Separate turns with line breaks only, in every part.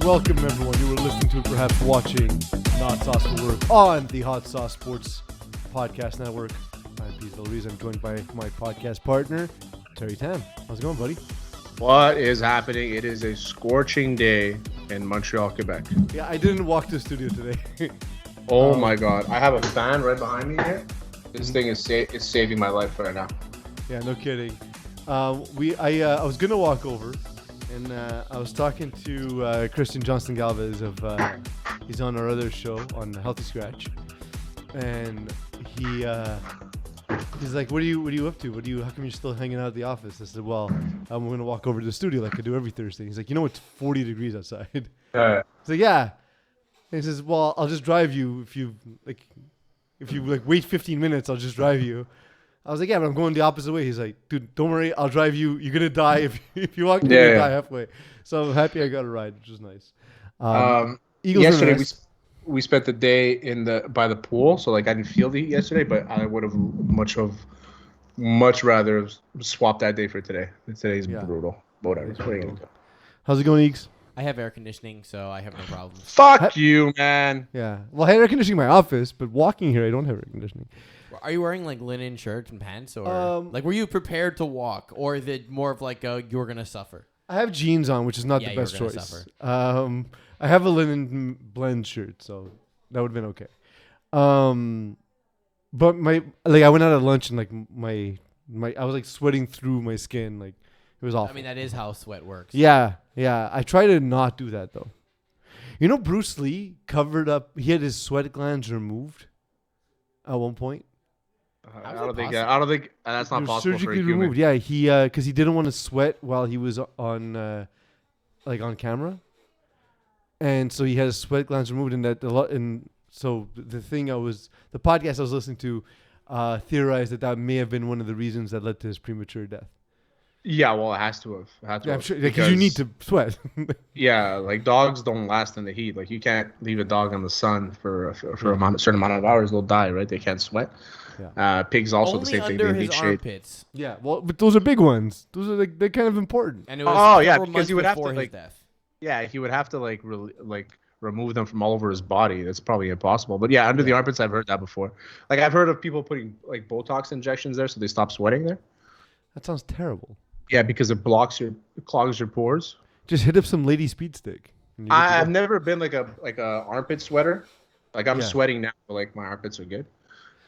welcome everyone. You were listening to, perhaps watching, Not Sauce for Work on the Hot Sauce Sports Podcast Network. I'm Pete Louise. I'm joined by my podcast partner, Terry Tam. How's it going, buddy?
What is happening? It is a scorching day in Montreal, Quebec.
Yeah, I didn't walk to the studio today.
Oh my God. I have a fan right behind me here. This thing is saving my life right now.
Yeah, no kidding. I was going to walk over, and I was talking to Christian Johnston Galvez of he's on our other show on Healthy Scratch, and he's like, what are you up to? How come you're still hanging out at the office? I said, well, I'm going to walk over to the studio like I do every Thursday. He's like, it's 40 degrees outside. So yeah. And he says, well, I'll just drive you if you wait 15 minutes, I'll just drive you. I was like, yeah, but I'm going the opposite way. He's like, dude, don't worry, I'll drive you. You're going to die if you walk, you're going to die halfway. So I'm happy I got a ride, which was nice. Eagles
yesterday we spent the day by the pool, so like I didn't feel the heat yesterday, but I would have much rather swapped that day for today. Today's brutal. Whatever.
How's it going, Eagles?
I have air conditioning, so I have no problems.
Fuck you, man.
Yeah. Well, I had air conditioning in my office, but walking here, I don't have air conditioning.
Are you wearing like linen shirts and pants, or like were you prepared to walk, or is it more of like you're gonna suffer?
I have jeans on, which is not the best choice. Suffer. I have a linen blend shirt, so that would have been okay. But I went out at lunch and like my I was like sweating through my skin, like it was awful.
I mean, that is how sweat works.
Yeah. I try to not do that though. Bruce Lee covered up. He had his sweat glands removed at one point.
I don't think that's not possible
surgically
for a human.
removed. Yeah, he because he didn't want to sweat while he was on on camera, and so he had his sweat glands removed. And so the podcast I was listening to theorized that may have been one of the reasons that led to his premature death.
Yeah, well, it has to have.
I'm sure, because you need to sweat.
Yeah, like dogs don't last in the heat. Like you can't leave a dog in the sun for a certain amount of hours; they'll die. Right? They can't sweat. Yeah. Pigs also
only
the same thing.
Under
they
his
need
armpits.
shade.
Yeah, well, but those are big ones. Those are they're kind of important.
And it was
because he would have to
his death.
Yeah, he would have to remove them from all over his body. That's probably impossible. But yeah, under the armpits, I've heard that before. Like I've heard of people putting like Botox injections there so they stop sweating there.
That sounds terrible.
Yeah, because it clogs your pores.
Just hit up some lady speed stick.
I've never been like a armpit sweater. Like I'm sweating now, but like my armpits are good.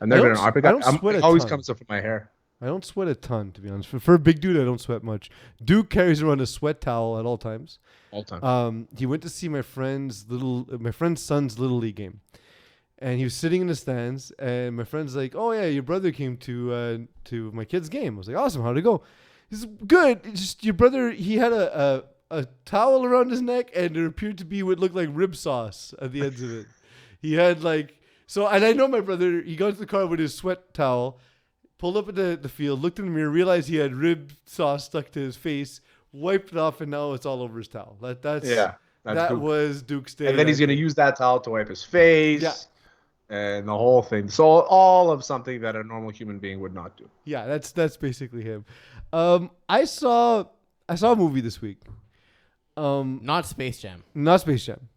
I've never been an armpit guy. It always comes up from my hair.
I don't sweat a ton, to be honest. For a big dude, I don't sweat much. Duke carries around a sweat towel at all times.
All time.
He went to see my friend's son's little league game, and he was sitting in the stands. And my friend's like, "Oh yeah, your brother came to my kid's game." I was like, "Awesome, how'd it go?" He's good. It's just your brother. He had a towel around his neck, and there appeared to be what looked like rib sauce at the ends of it. He had and I know my brother. He got into the car with his sweat towel, pulled up at the field, looked in the mirror, realized he had rib sauce stuck to his face, wiped it off, and now it's all over his towel. That was Duke's day.
And then he's gonna use that towel to wipe his face. Yeah. And the whole thing. So all of something that a normal human being would not do. Yeah,
that's basically him. I saw a movie this week.
Not Space Jam.
Not Space Jam.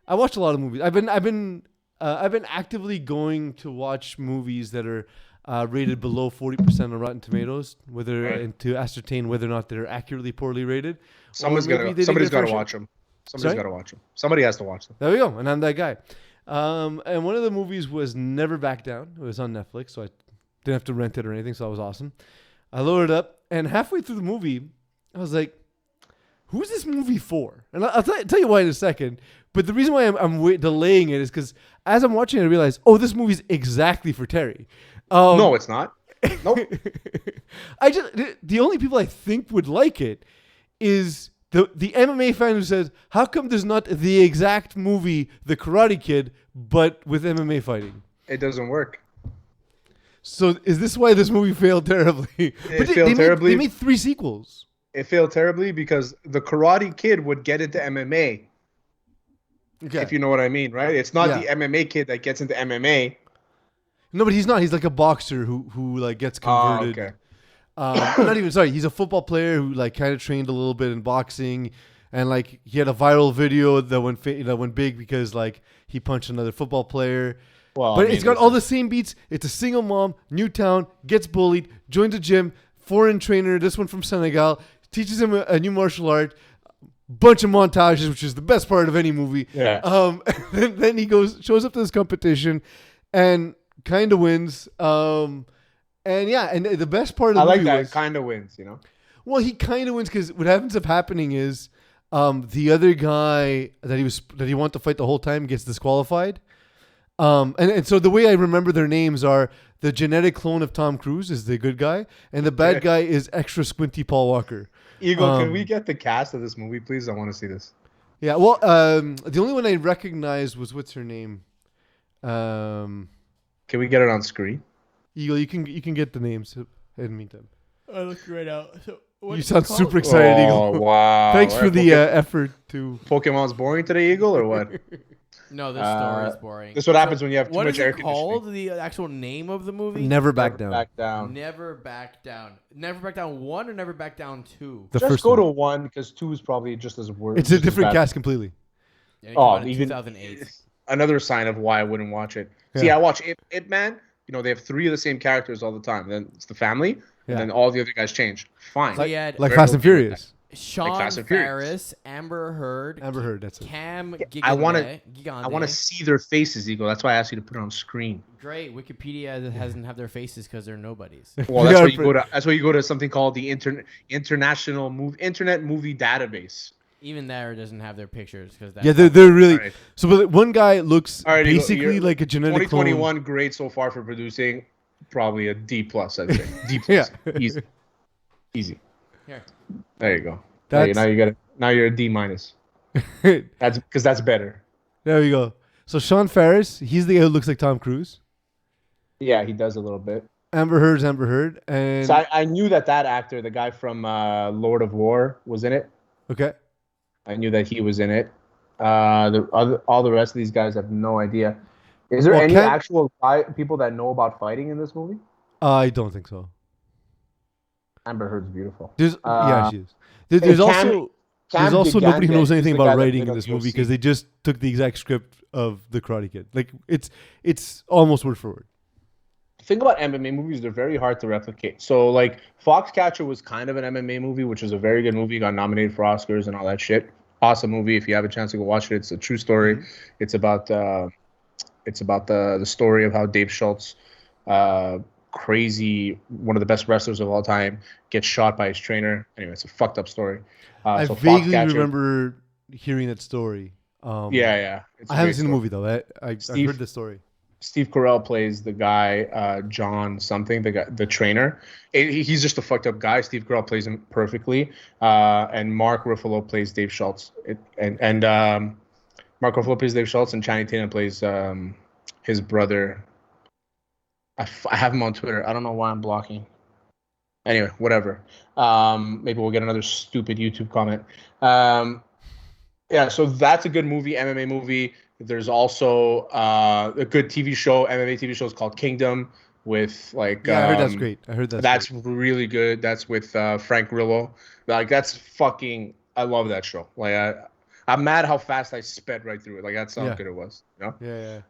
I watched a lot of movies. I've been actively going to watch movies that are rated below 40% on Rotten Tomatoes, and to ascertain whether or not they're accurately poorly rated.
Somebody's got to watch them. Somebody's got to watch them. Somebody has to watch them.
There we go. And I'm that guy. And one of the movies was Never Back Down. It was on Netflix, so I didn't have to rent it or anything, so that was awesome. I loaded it up, and halfway through the movie, I was like, who's this movie for? And I'll tell you why in a second. But the reason why I'm delaying it is because as I'm watching it, I realize, this movie's exactly for Terry.
No, it's not. Nope.
The only people I think would like it is the MMA fan who says, how come there's not the exact movie, The Karate Kid, but with MMA fighting?
It doesn't work.
So is this why this movie failed terribly? They made 3 sequels.
It failed terribly because The Karate Kid would get into MMA. Okay. If you know what I mean, right? It's not the MMA kid that gets into MMA.
No, but he's not. He's like a boxer who gets converted.
Oh, okay.
Not even, sorry. He's a football player who kind of trained a little bit in boxing, and like he had a viral video that went big because like he punched another football player.
Well,
But it's got all the same beats. It's a single mom, new town, gets bullied, joins a gym, foreign trainer, this one from Senegal, teaches him a new martial art, bunch of montages, which is the best part of any movie.
Yeah.
Then he shows up to this competition and kind of wins. And the best part of the movie
that
was,
kind of wins, you know?
well, he kind of wins because what ends up happening is the other guy that he wanted to fight the whole time gets disqualified. And so the way I remember their names are the genetic clone of Tom Cruise is the good guy, and the bad guy is extra squinty Paul Walker.
Eagle, can we get the cast of this movie, please? I want to see this.
Yeah, well, the only one I recognized was what's her name?
Can we get it on screen?
Eagle, you can get the names in the meantime.
I look right out. So
you sound super excited, Eagle.
Wow.
Thanks for the effort to.
Pokemon's boring today, Eagle, or what?
No, this story is boring.
This is what happens when you have too much air conditioning.
What is it called? The actual name of the movie?
Never Back Down.
Back down.
Never Back Down. Never Back Down 1 or Never Back Down 2?
The
Just
first
go
one.
to 1 because 2 is probably just as worse.
It's a different cast completely.
Yeah, it came out in
even
2008.
another sign of why I wouldn't watch it.
Yeah.
See, I watch It Man. You know, they have 3 of the same characters all the time. Then it's the family, and then all the other guys change. Fine.
So he had
Like Fast and Furious.
Sean
Fast and Furious.
Faris, Amber Heard,
That's it.
Cam
I want
Gigande.
to see their faces, Eagle. That's why I asked you to put it on screen.
Great. Wikipedia doesn't have their faces because they're nobodies.
Well, that's why you go to. That's why you go to something called the Internet Movie Database.
Even there, it doesn't have their pictures because
Yeah, they're really.
Right.
So, but one guy looks
All right, Eagle,
basically like a genetic
2021
clone.
great so far for producing. Probably a D plus, I'd say. D plus.
Yeah.
Easy.
Here.
There you go.
That's-
Now you got it. Now you're a D minus. That's because that's better.
There we go. So Sean Faris, he's the guy who looks like Tom Cruise.
Yeah, he does a little bit.
Amber Heard, and
So I knew that actor, the guy from Lord of War, was in it.
okay.
I knew that he was in it. All the rest of these guys, I have no idea. Is there any actual people that know about fighting in this movie?
I don't think so.
Amber Heard's beautiful.
She is. There's also nobody who knows anything about writing in this movie because they just took the exact script of The Karate Kid. Like it's almost word for word.
The thing about MMA movies, they're very hard to replicate. So like Foxcatcher was kind of an MMA movie, which was a very good movie, got nominated for Oscars and all that shit. Awesome movie. If you have a chance to go watch it, it's a true story. It's about the story of how Dave Schultz, crazy, one of the best wrestlers of all time, gets shot by his trainer. Anyway, it's a fucked up story.
I vaguely remember hearing that story.
Yeah.
I haven't seen the movie though. I heard the story.
Steve Carell plays the guy, John something, the trainer. He's just a fucked up guy. Steve Carell plays him perfectly. And Mark Ruffalo plays Dave Schultz. Mark Ruffalo plays Dave Schultz, and Channing Tatum plays his brother. I have him on Twitter. I don't know why I'm blocking. Anyway, whatever. Maybe we'll get another stupid YouTube comment. Yeah, so that's a good movie, MMA movie. There's also a good TV show, MMA TV show is called Kingdom with like.
Yeah, I heard that's great.
That's really good. That's with Frank Grillo. Like that's fucking. I love that show. Like I'm mad how fast I sped right through it. Like that's how good it was. You know?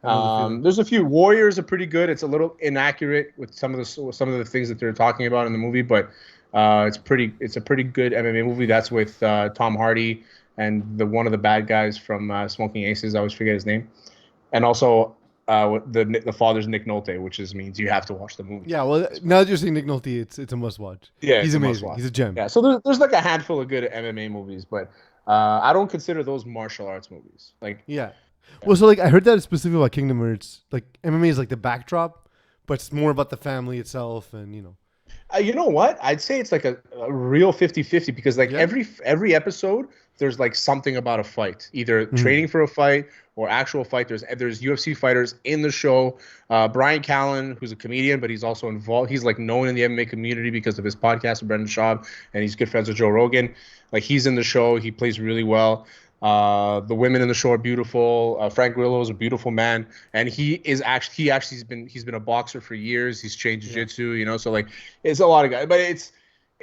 Yeah.
There's a few. Warriors are pretty good. It's a little inaccurate with some of the things that they're talking about in the movie, but it's a pretty good MMA movie. That's with Tom Hardy and one of the bad guys from Smoking Aces. I always forget his name, and also the father's Nick Nolte, which means you have to watch the movie.
Yeah, well, now that you're saying Nick Nolte, it's a must watch.
Yeah,
he's amazing. He's a gem.
Yeah, so there's like a handful of good MMA movies, but I don't consider those martial arts movies. Like
well, so like I heard that it's specifically about Kingdom, where it's like MMA is like the backdrop, but it's more about the family itself, and you know.
You know what? I'd say it's like a real 50-50 because like every episode there's like something about a fight, either training for a fight or actual fight. There's UFC fighters in the show. Brian Callen, who's a comedian, but he's also involved. He's like known in the MMA community because of his podcast with Brendan Schaub, and he's good friends with Joe Rogan. Like he's in the show. He plays really well. The women in the show are beautiful. Frank Grillo is a beautiful man, and he's been a boxer for years. He's trained jiu-jitsu, you know. So like, it's a lot of guys, but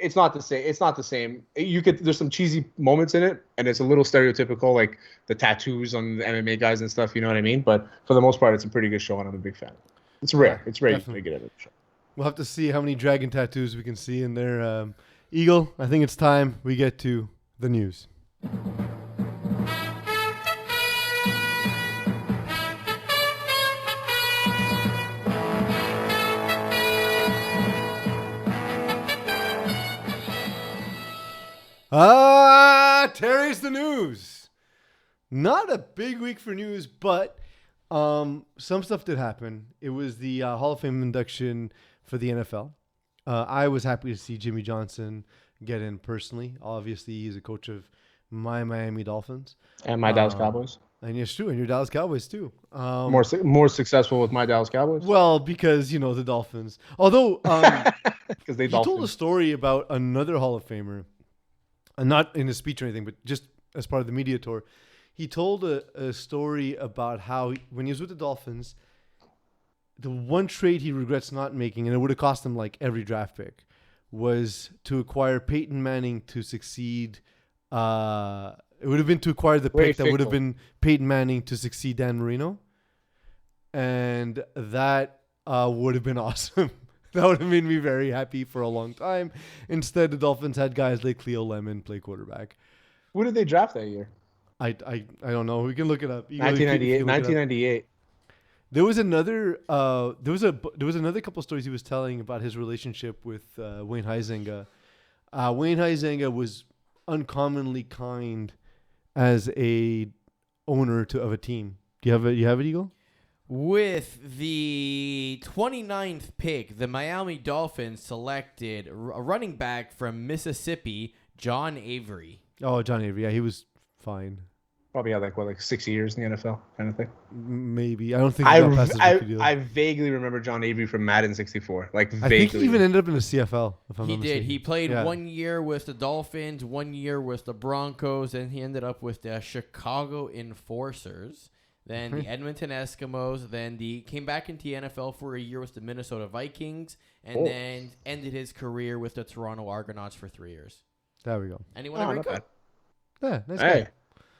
It's not the same. It's not the same. There's some cheesy moments in it, and it's a little stereotypical, like the tattoos on the MMA guys and stuff. You know what I mean? But for the most part, it's a pretty good show, and I'm a big fan. It's rare.
Yeah,
it's rare
definitely.
to get it.
We'll have to see how many dragon tattoos we can see in there. Eagle, I think it's time we get to the news. Terry's the news. Not a big week for news, but some stuff did happen. It was the Hall of Fame induction for the NFL. I was happy to see Jimmy Johnson get in personally. Obviously, he's a coach of my Miami Dolphins.
And my Dallas Cowboys.
And yes, true. And your Dallas Cowboys, too.
More successful with my Dallas Cowboys?
Well, because, the Dolphins. Although,
because they
told a story about another Hall of Famer. Not in a speech or anything, but just as part of the media tour. He told a story about how when he was with the Dolphins, the one trade he regrets not making, and it would have cost him like every draft pick, was to acquire Peyton Manning to succeed. It would have been to acquire the pick that would have been Peyton Manning to succeed Dan Marino. And that would have been awesome. That would have made me very happy for a long time. Instead, the Dolphins had guys like Cleo Lemon play quarterback.
Who did they draft that year?
I don't know. We can look it up.
1998.
There was another couple stories he was telling about his relationship with Wayne Huizenga. Wayne Huizenga was uncommonly kind as a owner of a team. Do you have it, Eagle?
With the 29th pick, the Miami Dolphins selected a running back from Mississippi, John Avery.
Oh, John Avery. Yeah, he was fine.
Probably had like 6 years in the NFL kind of thing.
Maybe. I don't think he got past his rookie deal.
I vaguely remember John Avery from Madden 64. Like vaguely.
I think he even ended up in the CFL. If I'm
He
not
did.
mistaken.
He played 1 year with the Dolphins, 1 year with the Broncos, and he ended up with the Chicago Enforcers. Then the Edmonton Eskimos. Then came back into the NFL for a year with the Minnesota Vikings, and then ended his career with the Toronto Argonauts for 3 years.
There we go.
And he won every cup.
Yeah, nice guy.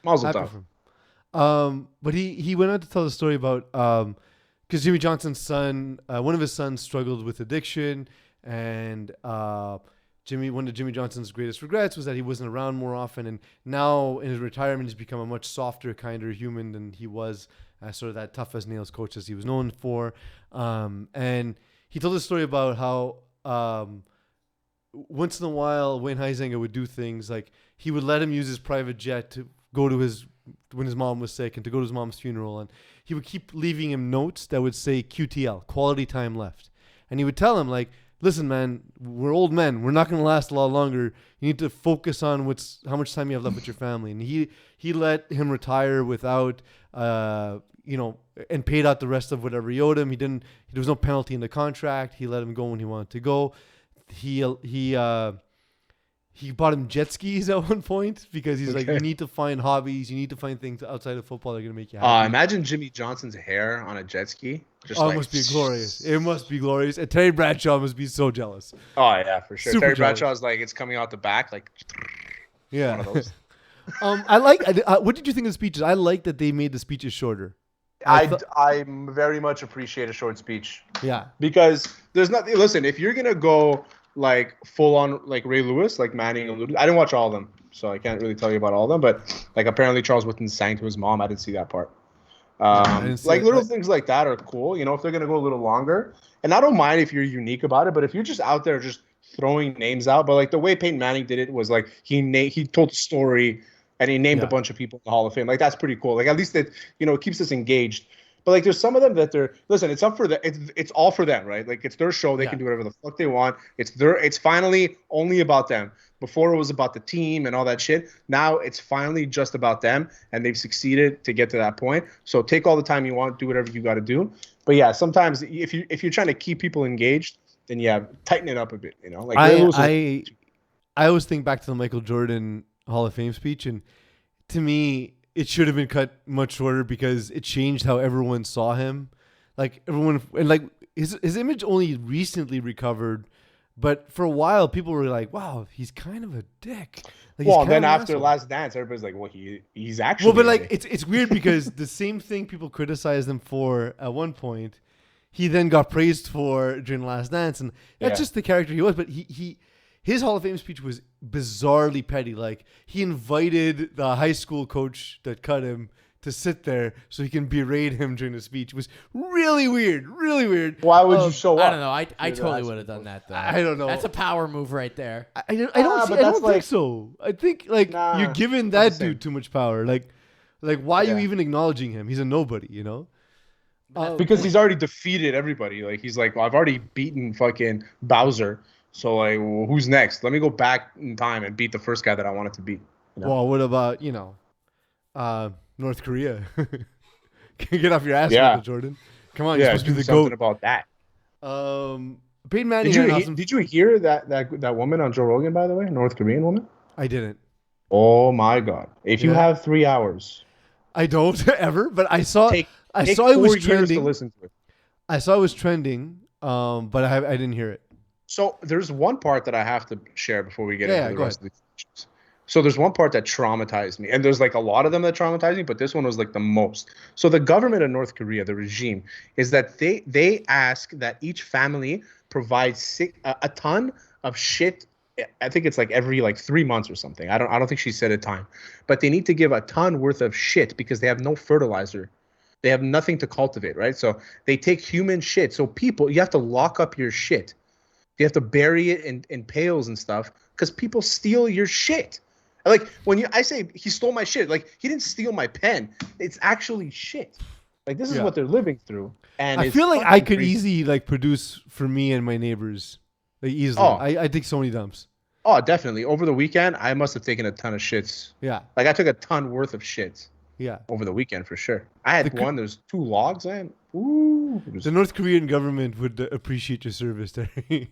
Mazel tov.
But he went on to tell the story about because Jimmy Johnson's son, one of his sons struggled with addiction, and one of Jimmy Johnson's greatest regrets was that he wasn't around more often, and now in his retirement he's become a much softer, kinder human than he was as sort of that tough as nails coach as he was known for. And he told a story about how once in a while Wayne Huizenga would do things like he would let him use his private jet to go to when his mom was sick and to go to his mom's funeral, and he would keep leaving him notes that would say QTL, quality time left. And he would tell him like, listen, man, we're old men. We're not going to last a lot longer. You need to focus on how much time you have left with your family. And he let him retire without, and paid out the rest of whatever he owed him. There was no penalty in the contract. He let him go when he wanted to go. He bought him jet skis at one point because he's like, you need to find hobbies. You need to find things outside of football that are going to make you happy.
Imagine Jimmy Johnson's hair on a jet ski.
It must be glorious. It must be glorious. And Terry Bradshaw must be so jealous.
Oh, yeah, for sure.
Super
Terry
jealous.
Bradshaw's like, it's coming out the back. Like,
yeah.
One of those.
What did you think of the speeches? I like that they made the speeches shorter.
I very much appreciate a short speech.
Yeah.
Because there's nothing. Listen, if you're going to go like full on like Ray Lewis, like Manning alluded. I didn't watch all of them, so I can't really tell you about all of them. But like apparently Charles Woodson sang to his mom. I didn't see that part. Like little things like that are cool. If they're gonna go a little longer, and I don't mind if you're unique about it. But if you're just out there just throwing names out, but like the way Peyton Manning did it was like he told the story and he named a bunch of people in the Hall of Fame. Like that's pretty cool. Like at least that it keeps us engaged. But like, there's some of them that it's up for them. It's all for them, right? Like it's their show. They can do whatever the fuck they want. It's finally only about them. Before it was about the team and all that shit. Now it's finally just about them, and they've succeeded to get to that point. So take all the time you want, do whatever you got to do. But yeah, sometimes if you're trying to keep people engaged, then tighten it up a bit. Like
I always think back to the Michael Jordan Hall of Fame speech, and to me, it should have been cut much shorter because it changed how everyone saw him. Like everyone, and like his image only recently recovered But for a while, people were like, "Wow, he's kind of a dick." Like,
Well,
he's
then
kind of an
after
asshole.
Last Dance, everybody's like, well, he's actually.
Well, but
a
like
dick.
it's weird because the same thing people criticized him for at one point, he then got praised for during Last Dance, and that's just the character he was. But his Hall of Fame speech was bizarrely petty. Like, he invited the high school coach that cut him to sit there so he can berate him during the speech. It was really weird, really weird.
Why would you show up?
I don't know. I totally would have done that though.
I don't know.
That's a power move right there.
I don't think so. I think you're giving that dude too much power. Like why are you even acknowledging him? He's a nobody, you know?
Because he's already defeated everybody. Like, he's like, well, I've already beaten fucking Bowser. So, like, well, who's next? Let me go back in time and beat the first guy that I wanted to beat. You know?
Well, what about, North Korea? Get off your ass, Michael Jordan. Come on, you're supposed to be the
something
GOAT.
about that.
Peyton Manning.
Did you hear that woman on Joe Rogan, by the way? North Korean woman?
I didn't.
Oh, my God. If you have 3 hours.
I don't ever, but I saw it was
4 years
trending.
to listen to it.
I saw it was trending, but I didn't hear it.
So there's one part that I have to share before we get into the rest of these questions. So there's one part that traumatized me, and there's like a lot of them that traumatized me, but this one was like the most. So the government of North Korea, the regime, is that they ask that each family provides a ton of shit. I think it's like every 3 months or something. I don't think she said a time, but they need to give a ton worth of shit because they have no fertilizer. They have nothing to cultivate, right? So they take human shit. So people, you have to lock up your shit. You have to bury it in pails and stuff because people steal your shit. Like, I say he stole my shit, like, he didn't steal my pen. It's actually shit. Like, this is what they're living through. And
I feel like I could easily produce for me and my neighbors, like, easily. I take so many dumps.
Oh, definitely. Over the weekend, I must have taken a ton of shits.
Yeah.
Like, I took a ton worth of shits.
Yeah.
Over the weekend, for sure. I had one. There's 2 logs, man. Ooh.
The North Korean government would appreciate your service there.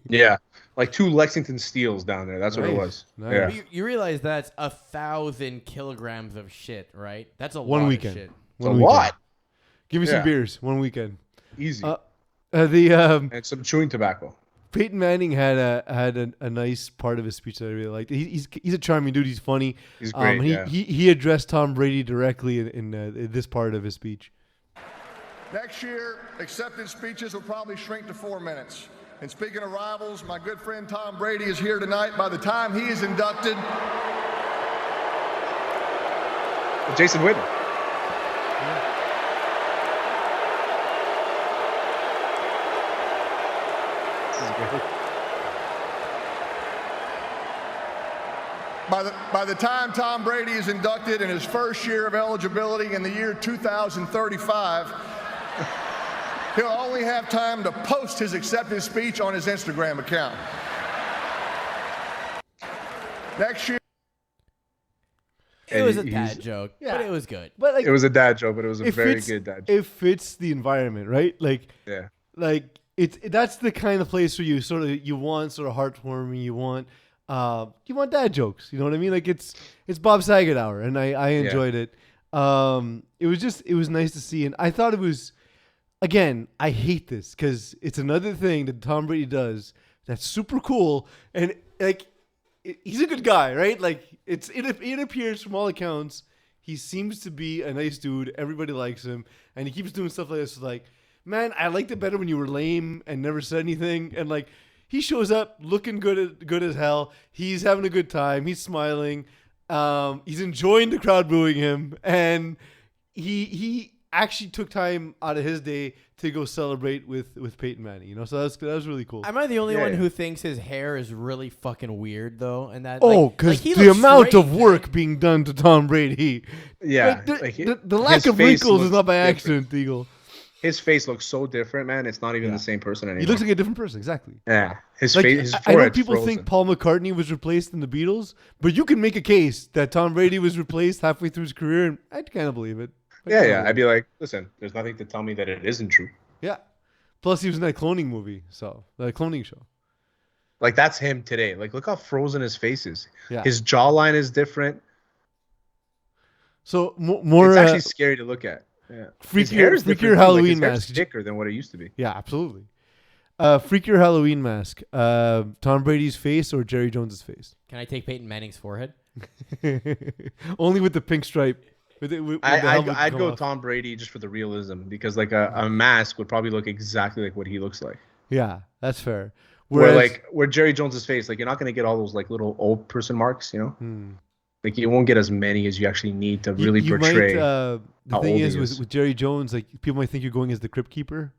Yeah. Like 2 Lexington Steels down there. That's what it was.
Nice.
Yeah.
You realize that's 1,000 kilograms of shit, right? That's a
one
lot
weekend.
of shit.
It's a lot.
Give me some beers. One weekend.
Easy.
And
some chewing tobacco.
Peyton Manning had a nice part of his speech that I really liked. He's a charming dude. He's funny.
He's great.
He addressed Tom Brady directly in this part of his speech.
Next year, acceptance speeches will probably shrink to 4 minutes. And speaking of rivals, my good friend Tom Brady is here tonight. By the time he is inducted,
Jason Witten.
By the time Tom Brady is inducted in his first year of eligibility in the year 2035, he'll only have time to post his acceptance speech on his Instagram account. Next year.
It was a dad joke, but it was good.
But
it was a dad joke, but it was a very good dad joke.
It fits the environment, right? That's the kind of place where you want sort of heartwarming. You want dad jokes. You know what I mean? Like, it's Bob Saget hour, and I enjoyed it. It was nice to see, and I thought it was. Again, I hate this because it's another thing that Tom Brady does that's super cool, and he's a good guy, right? Like, it appears from all accounts he seems to be a nice dude. Everybody likes him, and he keeps doing stuff like this. Like, man, I liked it better when you were lame and never said anything, and like, he shows up looking good as hell. He's having a good time. He's smiling. He's enjoying the crowd booing him, and he actually took time out of his day to go celebrate with Peyton Manning, so that was really cool.
Am I the only one who thinks his hair is really fucking weird though? And that
because the amount of work being done to Tom Brady, the lack of wrinkles is not by accident, Eagle.
His face looks so different, man. It's not even the same person anymore.
He looks like a different person, exactly.
Yeah, his face.
I know people think Paul McCartney was replaced in the Beatles, but you can make a case that Tom Brady was replaced halfway through his career, and I kind of believe it.
I'd be like, listen, there's nothing to tell me that it isn't true.
Yeah. Plus, he was in that cloning movie, that cloning show.
Like, that's him today. Like, look how frozen his face is.
Yeah.
His jawline is different.
So more.
It's actually scary to look at. Yeah.
Freakier Halloween mask.
Thicker than what it used to be.
Yeah, absolutely. Freakier Halloween mask. Tom Brady's face or Jerry Jones's face?
Can I take Peyton Manning's forehead?
Only with the pink stripe. With the helmet
I'd
come
go
off.
Tom Brady just for the realism because like a mask would probably look exactly like what he looks like.
Yeah, that's fair.
Where Jerry Jones's face, like you're not gonna get all those like little old person marks, you know. Like you won't get as many as you actually need to really portray.
The
how
thing
old
is
he
with,
is.
with Jerry Jones, like people might think you're going as the Crypt Keeper.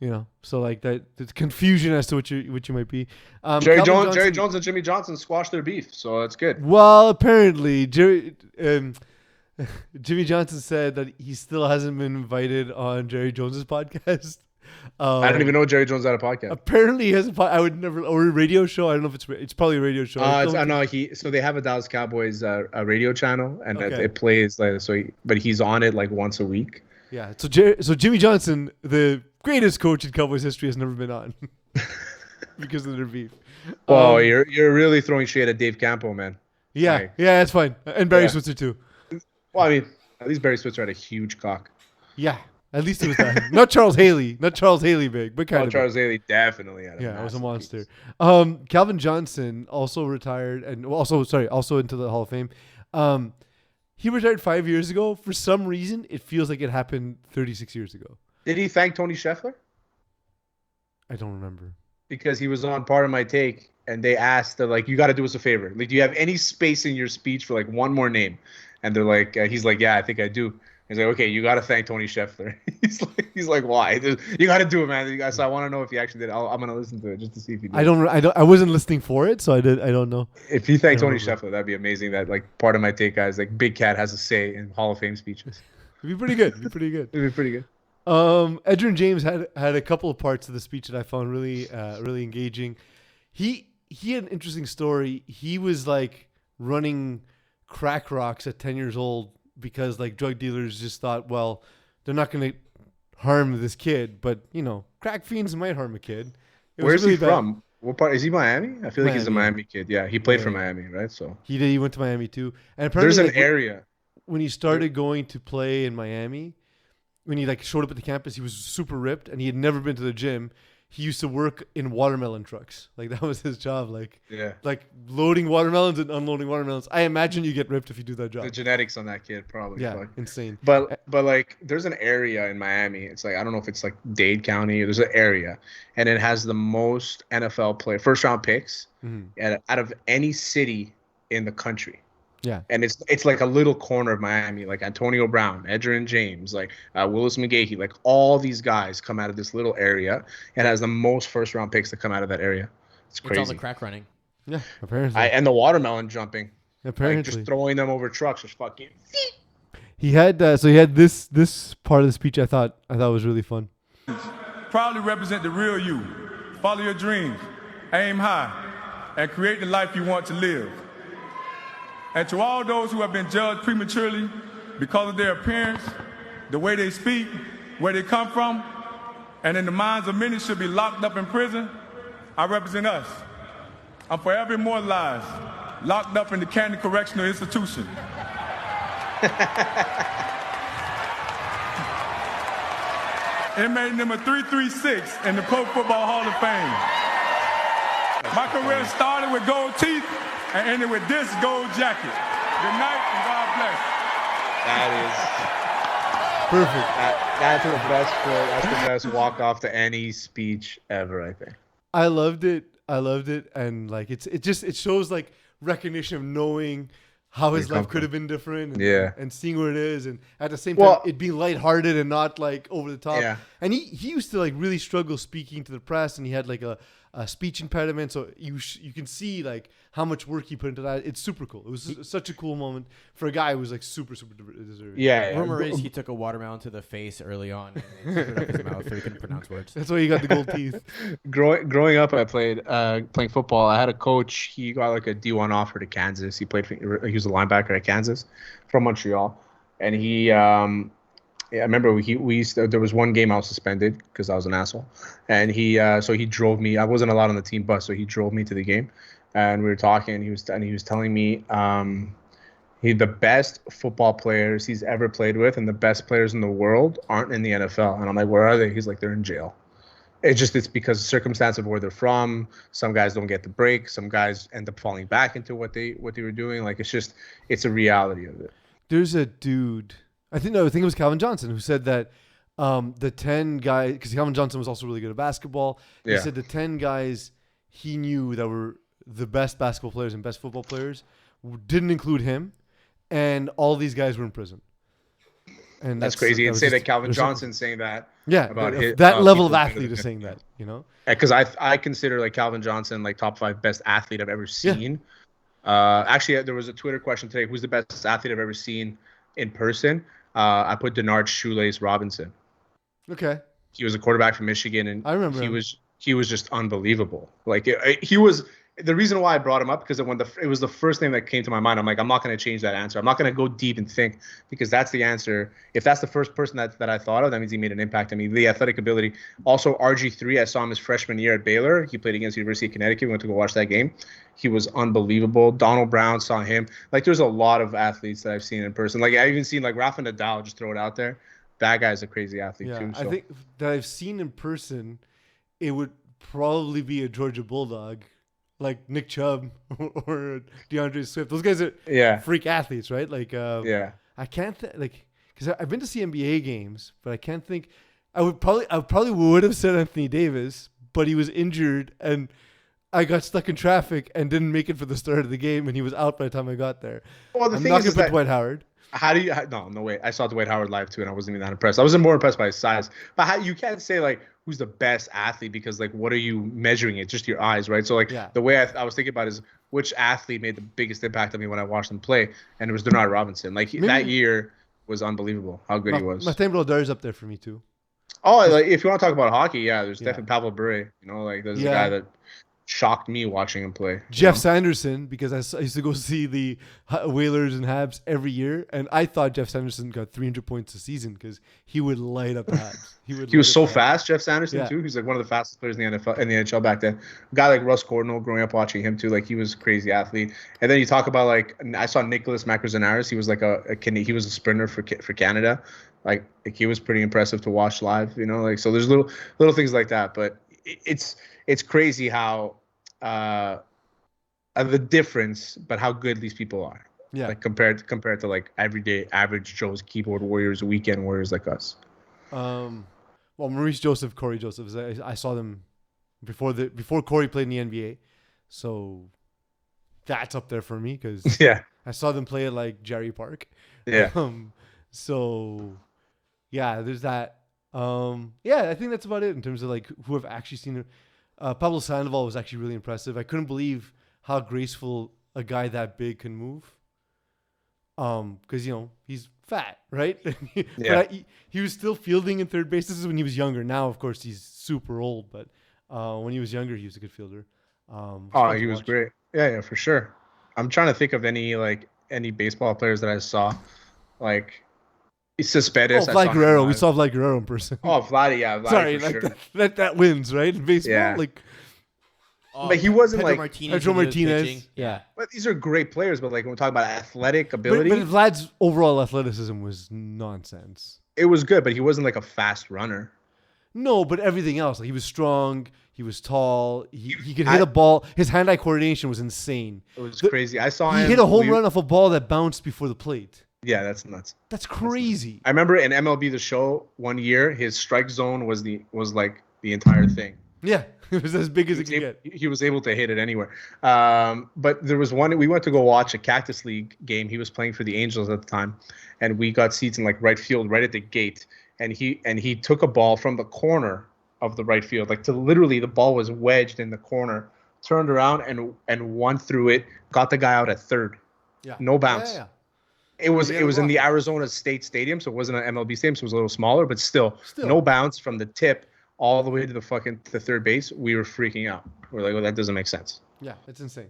You know, so like that, there's confusion as to what you might be.
Jerry
Calvin
Jones and Jimmy Johnson squashed their beef, so that's good.
Well, apparently, Jimmy Johnson said that he still hasn't been invited on Jerry Jones's podcast.
I don't even know Jerry Jones had a podcast.
Apparently, he has I would never or a radio show. I don't know if it's probably a radio show.
I know so they have a Dallas Cowboys a radio channel and it plays like but he's on it like once a week.
Yeah, so Jimmy Johnson, the greatest coach in Cowboys history, has never been on because of their beef.
Oh, you're really throwing shade at Dave Campo, man.
Yeah,
Like,
yeah, that's fine, and Barry Switzer too.
Well, I mean, at least Barry Switzer had a huge cock.
Yeah, at least it was that. Not Charles Haley big, but kind of.
Charles Haley definitely had.
Yeah, it was a monster. Calvin Johnson also retired, and also into the Hall of Fame. He retired 5 years ago. For some reason, it feels like it happened 36 years ago.
Did he thank Tony Scheffler?
I don't remember.
Because he was on Part of My Take, and they asked, they're like, you got to do us a favor. Like, do you have any space in your speech for like one more name? And they're like, he's like, yeah, I think I do. He's like, okay, you got to thank Tony Scheffler. he's like, why? You got to do it, man. So I want to know if he actually did. I'm gonna listen to it just to see if he did.
I wasn't listening for it, so I don't know.
If he thanked Tony Scheffler, that'd be amazing. That like Part of My Take guys, like Big Cat has a say in Hall of Fame speeches.
It'd be pretty good.
It'd be pretty good.
Edgerrin James had a couple of parts of the speech that I found really engaging. He had an interesting story. He was like running crack rocks at 10 years old because like drug dealers just thought, well, they're not going to harm this kid, but you know, crack fiends might harm a kid.
Where's he from? What part? Is he Miami? I feel like he's a Miami kid. Yeah, he played for Miami, right? So
he went to Miami too. And apparently
there's an area
when he started going to play in Miami. When he like showed up at the campus, he was super ripped, and he had never been to the gym. He used to work in watermelon trucks, like that was his job. Like loading watermelons and unloading watermelons. I imagine you get ripped if you do that job.
The genetics on that kid probably.
Yeah, insane.
But like, there's an area in Miami. It's like I don't know if it's like Dade County. There's an area, and it has the most NFL first round picks, out of any city in the country.
Yeah,
and it's like a little corner of Miami, like Antonio Brown, Edgerrin James, like Willis McGahee, like all these guys come out of this little area and has the most first round picks that come out of that area. It's crazy.
It's all the crack running.
Yeah, apparently.
And the watermelon jumping.
Apparently,
like just throwing them over trucks, just fucking.
He had this part of the speech I thought was really fun.
Proudly represent the real you. Follow your dreams, aim high, and create the life you want to live. And to all those who have been judged prematurely because of their appearance, the way they speak, where they come from, and in the minds of many should be locked up in prison, I represent us. I'm forever immortalized, locked up in the Canton Correctional Institution. Inmate number 336 in the Pro Football Hall of Fame. My career started with gold teeth and ended with this gold jacket. Good night and God bless.
That is
perfect.
That's the best quote. That's the best walk off to any speech ever, I think.
I loved it, and like it shows like recognition of knowing how his life could have been different, and seeing where it is, and at the same time it being lighthearted and not like over the top.
Yeah.
And he used to like really struggle speaking to the press, and he had like a speech impediment, so you can see like how much work he put into that. It's super cool. It was such a cool moment for a guy who was like super deserving.
Yeah.
Rumor is he took a watermelon to the face early on and screwed up his mouth so he couldn't pronounce words.
That's why he got the gold teeth.
Growing up, I played playing football. I had a coach. He got like a D1 offer to Kansas. He was a linebacker at Kansas from Montreal, and he. I remember there was one game I was suspended because I was an asshole, and he drove me. I wasn't allowed on the team bus, so he drove me to the game, and we were talking. And he was telling me the best football players he's ever played with and the best players in the world aren't in the NFL. And I'm like, where are they? He's like, they're in jail. It's because of circumstance of where they're from. Some guys don't get the break. Some guys end up falling back into what they were doing. Like it's a reality of it.
There's a dude, I think it was Calvin Johnson, who said that the 10 guys, because Calvin Johnson was also really good at basketball. He said the 10 guys he knew that were the best basketball players and best football players didn't include him, and all these guys were in prison. And
that's crazy. And say that Calvin Johnson saying that.
Yeah,
about
that level of athlete is saying that, you know?
Because I consider like Calvin Johnson like top 5 best athlete I've ever seen. Yeah. Actually, there was a Twitter question today. Who's the best athlete I've ever seen in person? I put Denard Shoelace Robinson.
Okay.
He was a quarterback from Michigan, and
I remember
he was just unbelievable. Like he was. The reason why I brought him up because it was the first thing that came to my mind. I'm like, I'm not going to change that answer. I'm not going to go deep and think because that's the answer. If that's the first person that I thought of, that means he made an impact. I mean, the athletic ability. Also, RG3, I saw him his freshman year at Baylor. He played against University of Connecticut. We went to go watch that game. He was unbelievable. Donald Brown, saw him. Like, there's a lot of athletes that I've seen in person. Like, I even seen like Rafa Nadal, just throw it out there. That guy's a crazy athlete too. So.
I think that I've seen in person, it would probably be a Georgia Bulldog. Like Nick Chubb or DeAndre Swift. Those guys are freak athletes, right? Like, I can't because I've been to see NBA games, but I can't think. I probably would have said Anthony Davis, but he was injured and I got stuck in traffic and didn't make it for the start of the game, and he was out by the time I got there.
Well, the
I'm
thing
not
is
gonna put
that
Dwight Howard.
No way. I saw Dwight Howard live too, and I wasn't even that impressed. I was more impressed by his size. But you can't say like who's the best athlete because like what are you measuring it? Just your eyes, right? So like the way I was thinking about is which athlete made the biggest impact on me when I watched him play, and it was Denard Robinson. Like that year was unbelievable. How good he was.
Martin Brodeur's up there for me too.
Oh, like if you want to talk about hockey, there's definitely Pavel Bure. You know, like there's a guy that shocked me watching him play.
Jeff Sanderson, because I used to go see the Whalers and Habs every year, and I thought Jeff Sanderson got 300 points a season because he would light up the Habs.
He was so fast, Jeff Sanderson too. He's like one of the fastest players in the NFL, in the NHL back then. A guy like Russ Cordell, growing up watching him too, like he was a crazy athlete. And then you talk about like I saw Nicholas Macrozanaris. He was like he was a sprinter for Canada. Like he was pretty impressive to watch live. You know, like so there's little things like that, but it's crazy how. The difference, but how good these people are. Yeah. Like compared to like everyday average Joe's keyboard warriors, weekend warriors like us.
Well, Maurice Joseph, Corey Joseph, I saw them before Corey played in the NBA, so that's up there for me because I saw them play at like Jerry Park.
Yeah.
So yeah, there's that. I think that's about it in terms of like who have actually seen it. Pablo Sandoval was actually really impressive. I couldn't believe how graceful a guy that big can move. Because he's fat, right? But he was still fielding in third base. This is when he was younger. Now, of course, he's super old. But when he was younger, he was a good fielder.
He was great. Yeah, for sure. I'm trying to think of any baseball players that I saw, like. Cespedes.
Vlad Guerrero. We saw Vlad Guerrero in person.
Oh, Vladdy, yeah. Vladdy
Sorry,
for sure.
that wins, right? In baseball,
but he wasn't
Pedro
like
Pedro Martinez. Yeah.
But these are great players. But like when we talk about athletic ability,
but Vlad's overall athleticism was nonsense.
It was good, but he wasn't like a fast runner.
No, but everything else, like he was strong, he was tall, he could hit a ball. His hand-eye coordination was insane.
It was crazy. I saw him.
He hit a home run off a ball that bounced before the plate.
Yeah, that's nuts.
That's crazy.
I remember in MLB The Show one year, his strike zone was like the entire thing.
Yeah, it was as big as it could get.
He was able to hit it anywhere. But there was one, we went to go watch a Cactus League game. He was playing for the Angels at the time, and we got seats in like right field, right at the gate. And he took a ball from the corner of the right field, like to literally the ball was wedged in the corner, turned around and won through it, got the guy out at third. Yeah, no bounce. Yeah. It was in the Arizona State Stadium, so it wasn't an MLB stadium, so it was a little smaller, but still no bounce from the tip all the way to the third base. We were freaking out. We're like, well, that doesn't make sense.
Yeah, it's insane.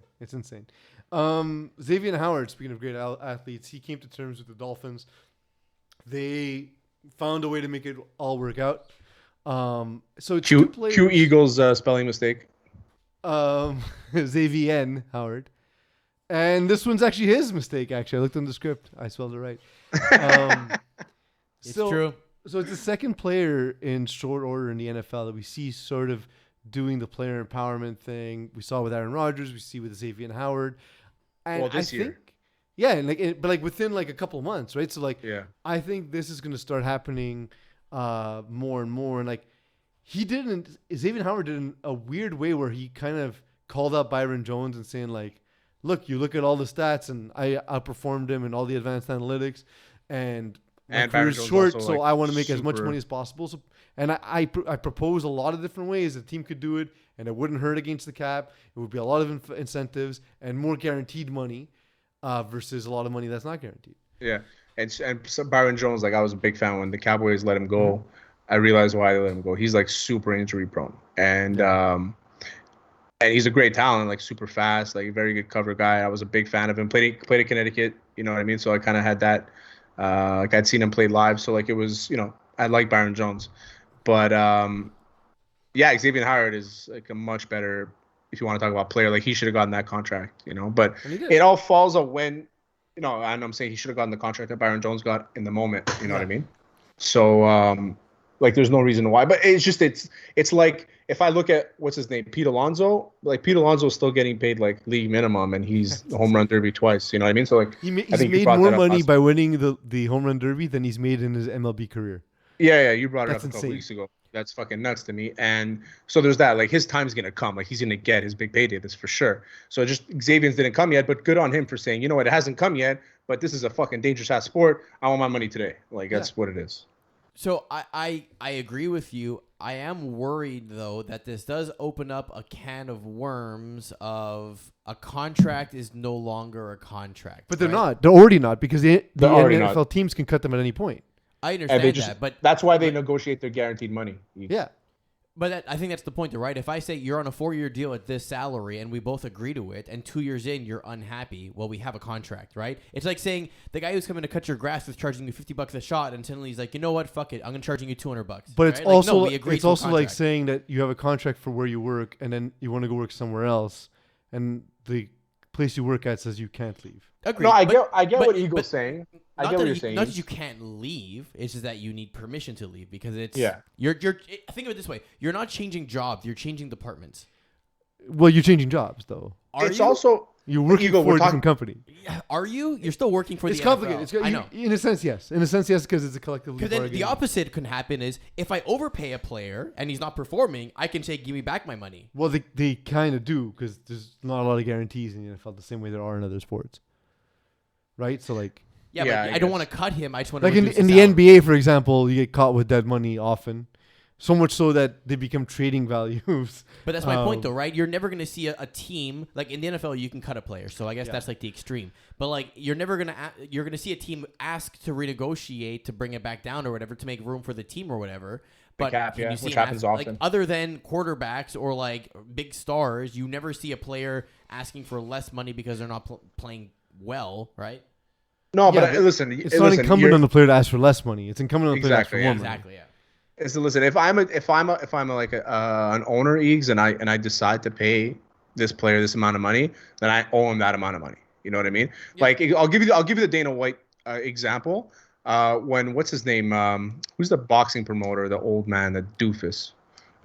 Xavien Howard, speaking of great athletes, he came to terms with the Dolphins. They found a way to make it all work out. So it's
Q Eagles spelling mistake.
Xavien Howard. And this one's actually his mistake, actually. I looked on the script. I spelled it right.
It's true.
So it's the second player in short order in the NFL that we see sort of doing the player empowerment thing. We saw with Aaron Rodgers. We see with Xavien Howard. And
this year.
Yeah, and but within a couple of months, right? So
yeah.
I think this is going to start happening more and more. And Xavien Howard did in a weird way where he kind of called out Byron Jones and saying look, you look at all the stats and I outperformed him in all the advanced analytics and my career's short, so I want to make as much money as possible. So, and I propose a lot of different ways the team could do it, and it wouldn't hurt against the cap. It would be a lot of incentives and more guaranteed money versus a lot of money that's not guaranteed.
Yeah, and so Byron Jones, I was a big fan when the Cowboys let him go. Mm-hmm. I realized why they let him go. He's super injury prone, and he's a great talent, super fast, a very good cover guy. I was a big fan of him. Played at Connecticut, you know what I mean. So I kind of had that. I'd seen him play live, so it was, I like Byron Jones, but Xavien Howard is a much better, if you want to talk about player. He should have gotten that contract, But it all falls on when, and I'm saying he should have gotten the contract that Byron Jones got in the moment. You know what I mean? So there's no reason why, but it's just it's like if I look at what's his name, Pete Alonso, Pete Alonso is still getting paid league minimum, and he's the home run derby twice. You know what I mean? So
he's made more money by winning the home run derby than he's made in his MLB career.
Yeah, you brought it up a couple weeks ago. That's fucking nuts to me. And so there's that. His time's gonna come. He's gonna get his big payday. That's for sure. So just Xavien's didn't come yet, but good on him for saying, you know what, it hasn't come yet, but this is a fucking dangerous ass sport. I want my money today. That's what it is.
So I agree with you. I am worried, though, that this does open up a can of worms of a contract is no longer a contract.
But they're not. They're already not because the NFL
not.
Teams can cut them at any point.
I understand that, but
that's why they negotiate their guaranteed money.
Yeah.
But I think that's the point, though, right? If I say you're on a 4-year deal at this salary and we both agree to it, and 2 years in you're unhappy, well, we have a contract, right? It's like saying the guy who's coming to cut your grass is charging you $50 a shot, and suddenly he's like, you know what? Fuck it, I'm gonna charging you $200.
But it's also like saying that you have a contract for where you work, and then you want to go work somewhere else, and the place you work at says you can't leave.
Agreed.
No, I get what Eagle's saying. I get what you're saying.
Not that you can't leave, it's just that you need permission to leave because it's You're think of it this way: you're not changing jobs, you're changing departments.
Well, you're changing jobs though. You're working for a different company.
Are you? You're still working for the NFL.
It's complicated. I know. In a sense, yes, because it's a collective.
Because then the opposite can happen is if I overpay a player and he's not performing, I can say, give me back my money.
Well, they kind of do because there's not a lot of guarantees in the NFL the same way there are in other sports. Right? So
Yeah, but I don't want to cut him. I just want to
in the NBA, for example, you get caught with dead money often. So much so that they become trading values.
But that's my point, though, right? You're never going to see a team in the NFL. You can cut a player, so I guess that's the extreme. But you're never going to you're going to see a team ask to renegotiate to bring it back down or whatever to make room for the team or whatever. But
cap,
can you see
which happens often.
Other than quarterbacks or big stars, you never see a player asking for less money because they're not playing well, right?
No, but listen,
it's not incumbent on the player to ask for less money. It's incumbent on the player to ask for more money.
Exactly, yeah.
So listen, if I'm an owner, Eags, and I decide to pay this player this amount of money, then I owe him that amount of money. You know what I mean? Yeah. I'll give you the Dana White example. When what's his name? Who's the boxing promoter? The old man, the doofus,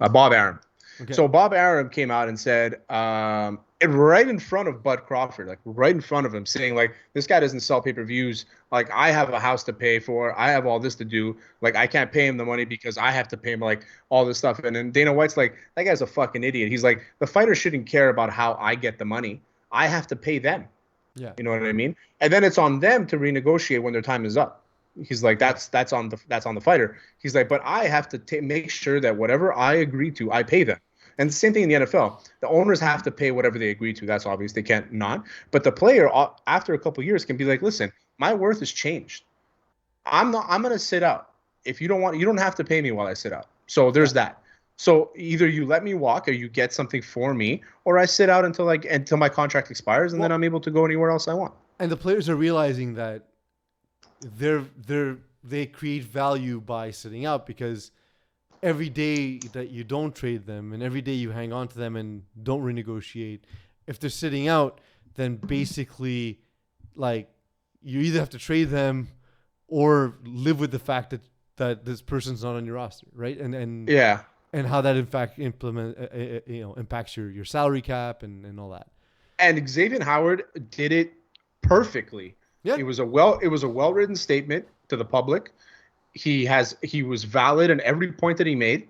Bob Arum. Okay. So Bob Arum came out and said, right in front of Bud Crawford, right in front of him, saying this guy doesn't sell pay-per-views. I have a house to pay for. I have all this to do. I can't pay him the money because I have to pay him all this stuff. And then Dana White's that guy's a fucking idiot. He's the fighter shouldn't care about how I get the money. I have to pay them.
Yeah.
You know what I mean? And then it's on them to renegotiate when their time is up. He's that's on the fighter. He's but I have to make sure that whatever I agree to, I pay them. And the same thing in the NFL. The owners have to pay whatever they agree to. That's obvious. They can't not. But the player, after a couple of years, can be listen, my worth has changed. I'm going to sit out. If you don't want, you don't have to pay me while I sit out. So there's that. So either you let me walk or you get something for me, or I sit out until my contract expires, and then I'm able to go anywhere else I want.
And the players are realizing that they create value by sitting out because every day that you don't trade them and every day you hang on to them and don't renegotiate, if they're sitting out, then basically you either have to trade them or live with the fact that that this person's not on your roster, right? And
Yeah.
and how that in fact impacts your salary cap and all that.
And Xavien Howard did it perfectly.
Yeah.
It was a well-written statement to the public. He was valid in every point that he made.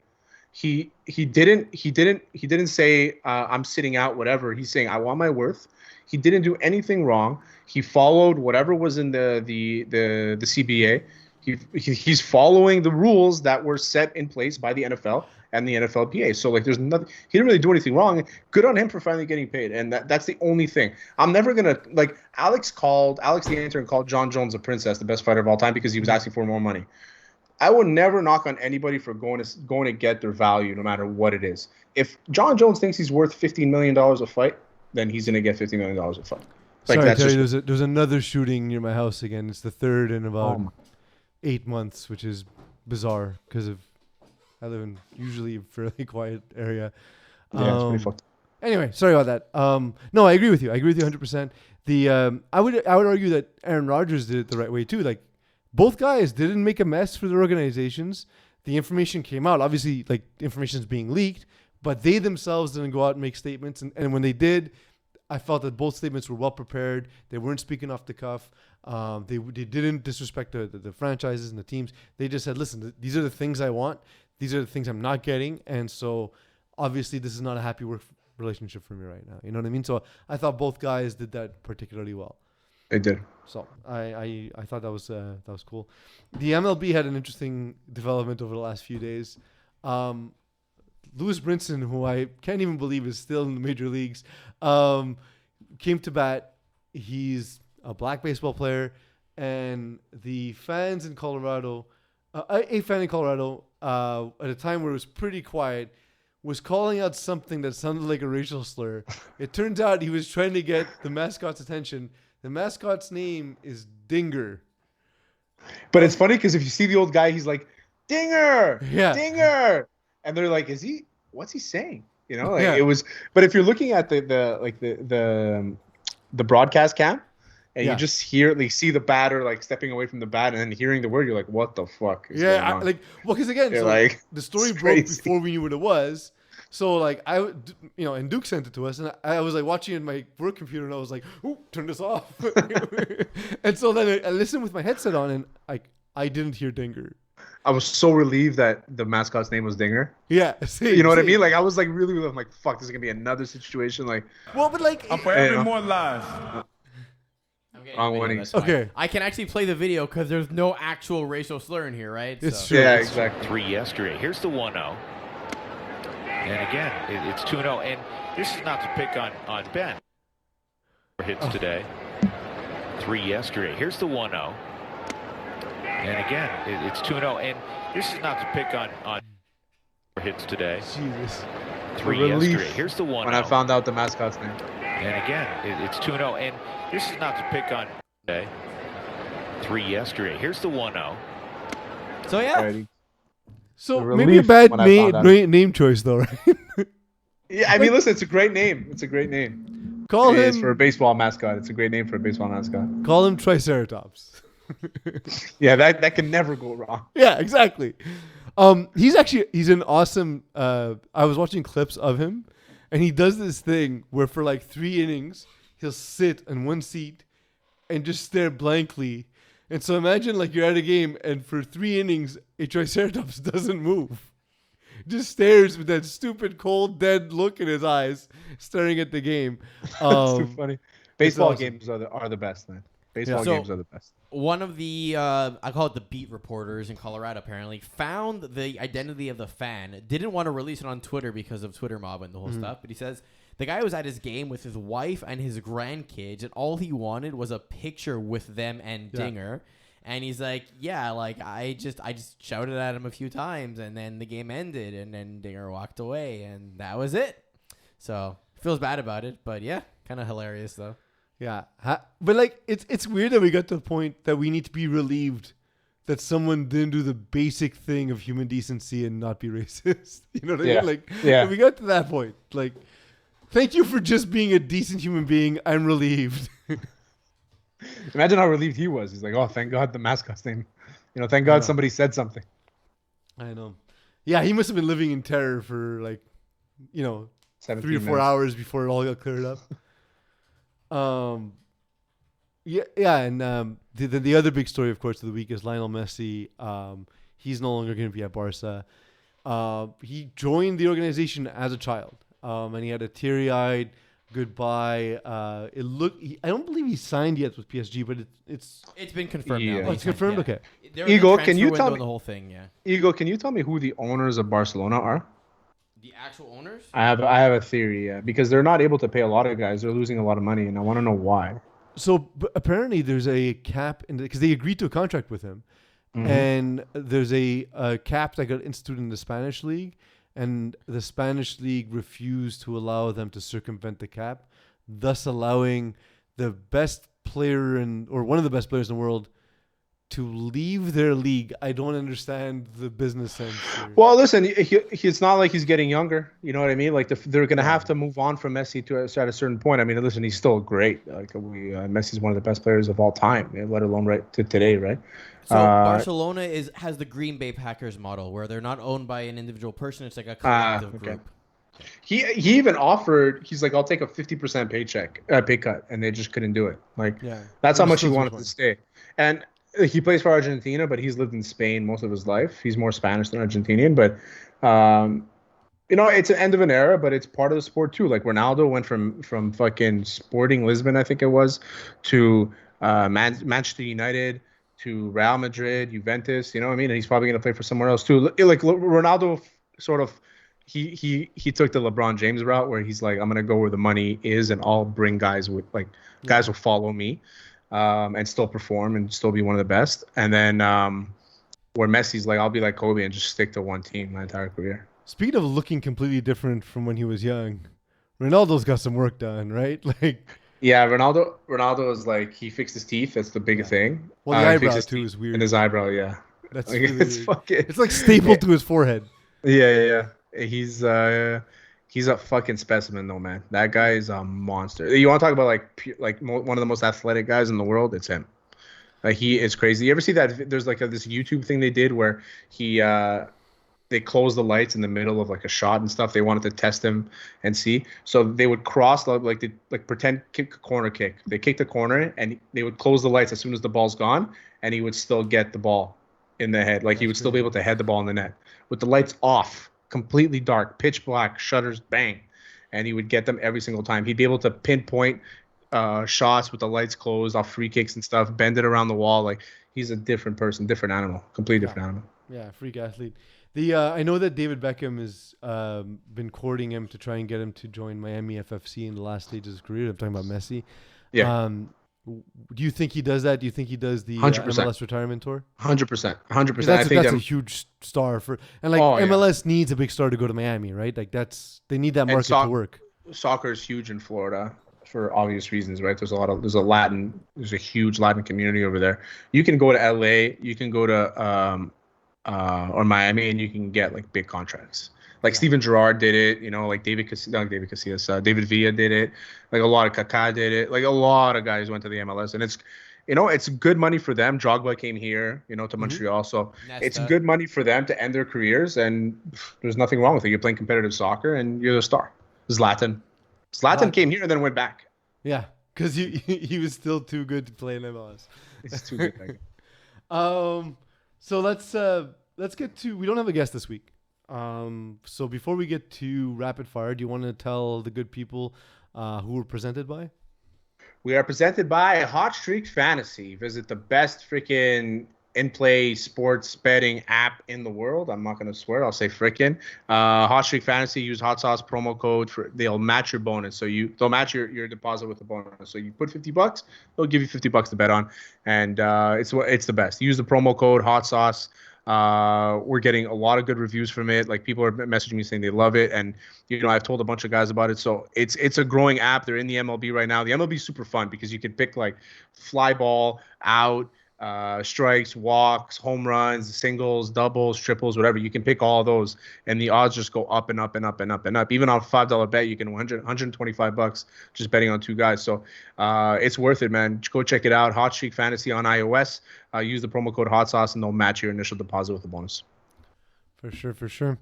He didn't say I'm sitting out, whatever. He's saying I want my worth. He didn't do anything wrong. He followed whatever was in the CBA. He's following the rules that were set in place by the NFL and the NFLPA. So like, there's nothing. He didn't really do anything wrong. Good on him for finally getting paid. And that's the only thing. I'm never gonna like Alex the intern called John Jones a princess, the best fighter of all time, because he was asking for more money. I would never knock on anybody for going to get their value, no matter what it is. If John Jones thinks he's worth $15 million a fight, then he's gonna get $50 million a fight. Like,
Sorry,
that's
Terry,
just,
there's another shooting near my house again. It's the third in about 8 months, which is bizarre because I live in usually a fairly quiet area.
yeah, it's pretty fucked.
Anyway, sorry about that. No, I agree with you. I agree with you 100%. I would argue that Aaron Rodgers did it the right way too. Like, both guys didn't make a mess for their organizations. The information came out. Obviously, like, information is being leaked, but they themselves didn't go out and make statements. And when they did, I felt that both statements were well prepared. They weren't speaking off the cuff. They didn't disrespect the franchises and the teams. They just said, listen, these are the things I want. These are the things I'm not getting. And so obviously this is not a happy work relationship for me right now. You know what I mean? So I thought both guys did that particularly well.
They did.
So I thought that was cool. The MLB had an interesting development over the last few days. Lewis Brinson, who I can't even believe is still in the major leagues, came to bat. He's a black baseball player, and the fans in Colorado, a fan in Colorado, at a time where it was pretty quiet, was calling out something that sounded like a racial slur. It turns out he was trying to get the mascot's attention. The mascot's name is Dinger.
But it's funny because if you see the old guy, he's like, Dinger!
Yeah.
Dinger! And they're like, what's he saying? You know, like,
Yeah.
it was, but if you're looking at the broadcast cam, and
Yeah.
you just see the batter like stepping away from the bat and then hearing the word, you're like, what the fuck is going on?
Because again,
You're
so
like,
the story
it's
broke
crazy.
before we knew what it was. So like and Duke sent it to us, and I was like watching it in my work computer, and I was like, "Ooh, turn this off." And so then I listened with my headset on, and I didn't hear Dinger.
I was so relieved that the mascot's name was Dinger.
Yeah,
You know what I mean? Like, I was like really, I'm like, fuck, this is gonna be another situation. Like,
well, but like,
I'm forever
Yeah.
immortalized.
I'm getting
Wrong
video,
winning.
that's fine.
Okay.
I can actually play the video because there's no actual racial slur in here, right?
It's
So-
true.
yeah, exactly.
3 yesterday. Here's the 1-0. And again, it's 2-0. And this is not to pick on Ben. Hits today. 3 yesterday. Here's the 1-0. And again, it's 2-0. And this is not to pick on hits today.
Jesus.
3
Relief
yesterday. Here's the 1-0.
when I found out the mascot's name.
And again, it's 2-0. And this is not to pick on today. 3 yesterday. Here's the 1-0.
So yeah,
Alrighty.
So
The
maybe a
relief
bad
when I found out.
name choice though, right?
Yeah, I mean, listen, it's a great name. It's a great name.
Call
It is for a
him
baseball mascot. It's a great name for a baseball mascot.
Triceratops.
Yeah, that can never go wrong.
Yeah, exactly. He's an awesome. I was watching clips of him, and he does this thing where for like 3 innings he'll sit in one seat and just stare blankly. And so imagine like you're at a game, and for 3 innings a Triceratops doesn't move, just stares with that stupid cold dead look in his eyes, staring at the game.
It's too funny. Baseball
awesome.
games are the best, man. Baseball
So-
games are the best.
one of the I call it the beat reporters in Colorado apparently found the identity of the fan. Didn't want to release it on Twitter because of Twitter mob and the whole stuff, but he says the guy was at his game with his wife and his grandkids, and all he wanted was a picture with them and
Yeah.
Dinger. And he's like, yeah, like I just shouted at him a few times, and then the game ended, and then Dinger walked away, and that was it. So feels bad about it, but yeah, kind of hilarious though.
Yeah, but like it's weird that we got to the point that we need to be relieved that someone didn't do the basic thing of human decency and not be racist. You know what I
Yeah.
mean? Like,
Yeah.
we got to that point. Like, thank you for just being a decent human being. I'm relieved.
Imagine how relieved he was. He's like, oh, thank God the mascot's name. You know, thank God somebody said something.
I know. Yeah, he must have been living in terror for like, 3 or 4
minutes.
hours before it all got cleared up. Yeah, and the other big story, of course, of the week is Lionel Messi. He's no longer going to be at Barca. He joined the organization as a child, and he had a teary-eyed goodbye. I don't believe he signed yet with PSG, but it's
been confirmed
Yeah.
now.
Oh, it's confirmed? Okay.
Igor, can you tell me
the whole thing? Yeah.
Igor, can you tell me who the owners of Barcelona are?
The actual owners?
I have a theory, yeah, because they're not able to pay a lot of guys. They're losing a lot of money, and I want to know why.
So apparently there's a cap because they agreed to a contract with him, and there's a cap that got instituted in the Spanish league, and the Spanish league refused to allow them to circumvent the cap, thus allowing the best player or one of the best players in the world to leave their league. I don't understand the business sense here.
Well, listen, it's not like he's getting younger. You know what I mean? Like they're going to have to move on from Messi at a certain point. I mean, listen, he's still great. Like Messi's one of the best players of all time, let alone right to today, right?
So Barcelona has the Green Bay Packers model where they're not owned by an individual person. It's like a collective group.
He even offered. He's like, I'll take a 50% pay cut, and they just couldn't do it. Like that's how much he wanted to stay. And he plays for Argentina, but he's lived in Spain most of his life. He's more Spanish than Argentinian, but it's an end of an era, but it's part of the sport too. Like Ronaldo went from fucking Sporting Lisbon, I think it was, to Manchester United, to Real Madrid, Juventus. You know what I mean? And he's probably gonna play for somewhere else too. Like Ronaldo, sort of. He took the LeBron James route where he's like, I'm gonna go where the money is, and I'll bring guys guys will follow me. And still perform and still be one of the best. And then where Messi's like, I'll be like Kobe and just stick to one team my entire career.
Speaking of looking completely different from when he was young, Ronaldo's got some work done, right? Like,
yeah, Ronaldo is like, he fixed his teeth. That's the big thing.
Well, the eyebrow too is weird.
And his eyebrow, yeah.
That's
like,
really
it's fucking.
It's like stapled to his forehead.
Yeah. He's a fucking specimen, though, man. That guy is a monster. You want to talk about one of the most athletic guys in the world? It's him. Like, he is crazy. You ever see that? There's like this YouTube thing they did where they closed the lights in the middle of like a shot and stuff. They wanted to test him and see. So they would pretend kick a corner kick. They kicked the corner and they would close the lights as soon as the ball's gone, and he would still get the ball in the head. Like, he would still be able to head the ball in the net with the lights off. Completely dark, pitch black, shutters, bang, and he would get them every single time. He'd be able to pinpoint shots with the lights closed off free kicks and stuff, bend it around the wall. Like, he's a different person, different animal, completely different animal.
Yeah, freak athlete. I know that David Beckham has been courting him to try and get him to join Miami FFC in the last stages of his career. I'm talking about Messi.
Yeah.
Do you think he does that? Do you think he does the
100%.
MLS retirement tour?
100%.
I think that's a huge star MLS needs a big star to go to Miami, right? Like, they need that market to work.
Soccer is huge in Florida for obvious reasons, right? There's a huge Latin community over there. You can go to LA, you can go to or Miami, and you can get like big contracts. Like Steven Gerrard did it, like David Casillas, David Villa did it. Like a lot of Kaká did it. Like a lot of guys went to the MLS, and it's good money for them. Drogba came here, to Montreal, so it's good money for them to end their careers, and there's nothing wrong with it. You're playing competitive soccer, and you're the star. Zlatan came here and then went back.
Yeah, because he was still too good to play in MLS.
It's too good.
So let's get to. We don't have a guest this week. So before we get to rapid fire, do you want to tell the good people who we're presented by?
We are presented by Hot Streak Fantasy. Visit the best freaking in-play sports betting app in the world. I'm not going to swear. I'll say freaking. Hot Streak Fantasy. Use Hot Sauce promo code. They'll match your bonus. So they'll match your deposit with the bonus. So you put $50, they'll give you $50 to bet on, and it's the best. Use the promo code Hot Sauce. We're getting a lot of good reviews from it. Like, people are messaging me saying they love it, and I've told a bunch of guys about it. So it's a growing app. They're in the MLB right now. The MLB is super fun because you can pick like fly ball, out, strikes, walks, home runs, singles, doubles, triples, whatever. You can pick all of those, and the odds just go up and up and up and up and up. Even on a $5 bet, you can $125 just betting on two guys. So it's worth it, man. Go check it out. Hot Streak Fantasy on iOS. Use the promo code Hot Sauce, and they'll match your initial deposit with a bonus.
For sure, for sure.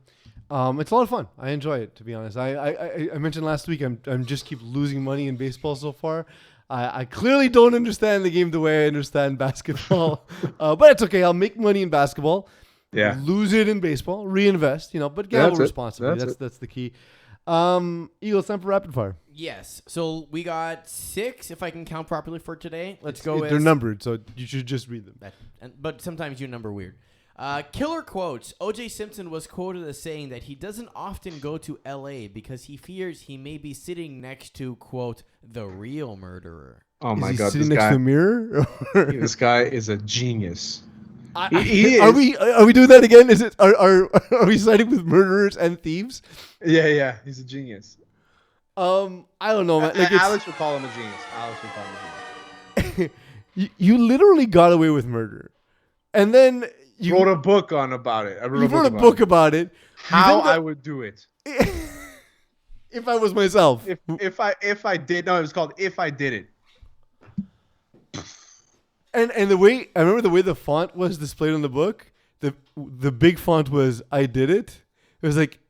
It's a lot of fun. I enjoy it, to be honest. I mentioned last week I'm just keep losing money in baseball so far. I clearly don't understand the game the way I understand basketball, but it's okay. I'll make money in basketball, lose it in baseball, reinvest. But gamble responsibly. That's the key. Eagles, time for rapid fire.
Yes. So we got 6, if I can count properly for today. Let's go with...
They're numbered, so you should just read them.
But sometimes you number weird. Killer quotes. O.J. Simpson was quoted as saying that he doesn't often go to L.A. because he fears he may be sitting next to, quote, the real murderer.
Oh, my God.
Sitting next to a mirror?
This guy is a genius.
He is. Are we doing that again? Is it are we siding with murderers and thieves?
Yeah. He's a genius.
I don't know, man.
Alex would call him a genius.
You literally got away with murder, and then you
wrote a book about it.
You wrote a book about it.
How I would do it.
If I was myself.
If I did. No, it was called If I Did It.
And the way I remember the way the font was displayed on the book, the big font was "I did it." It was like,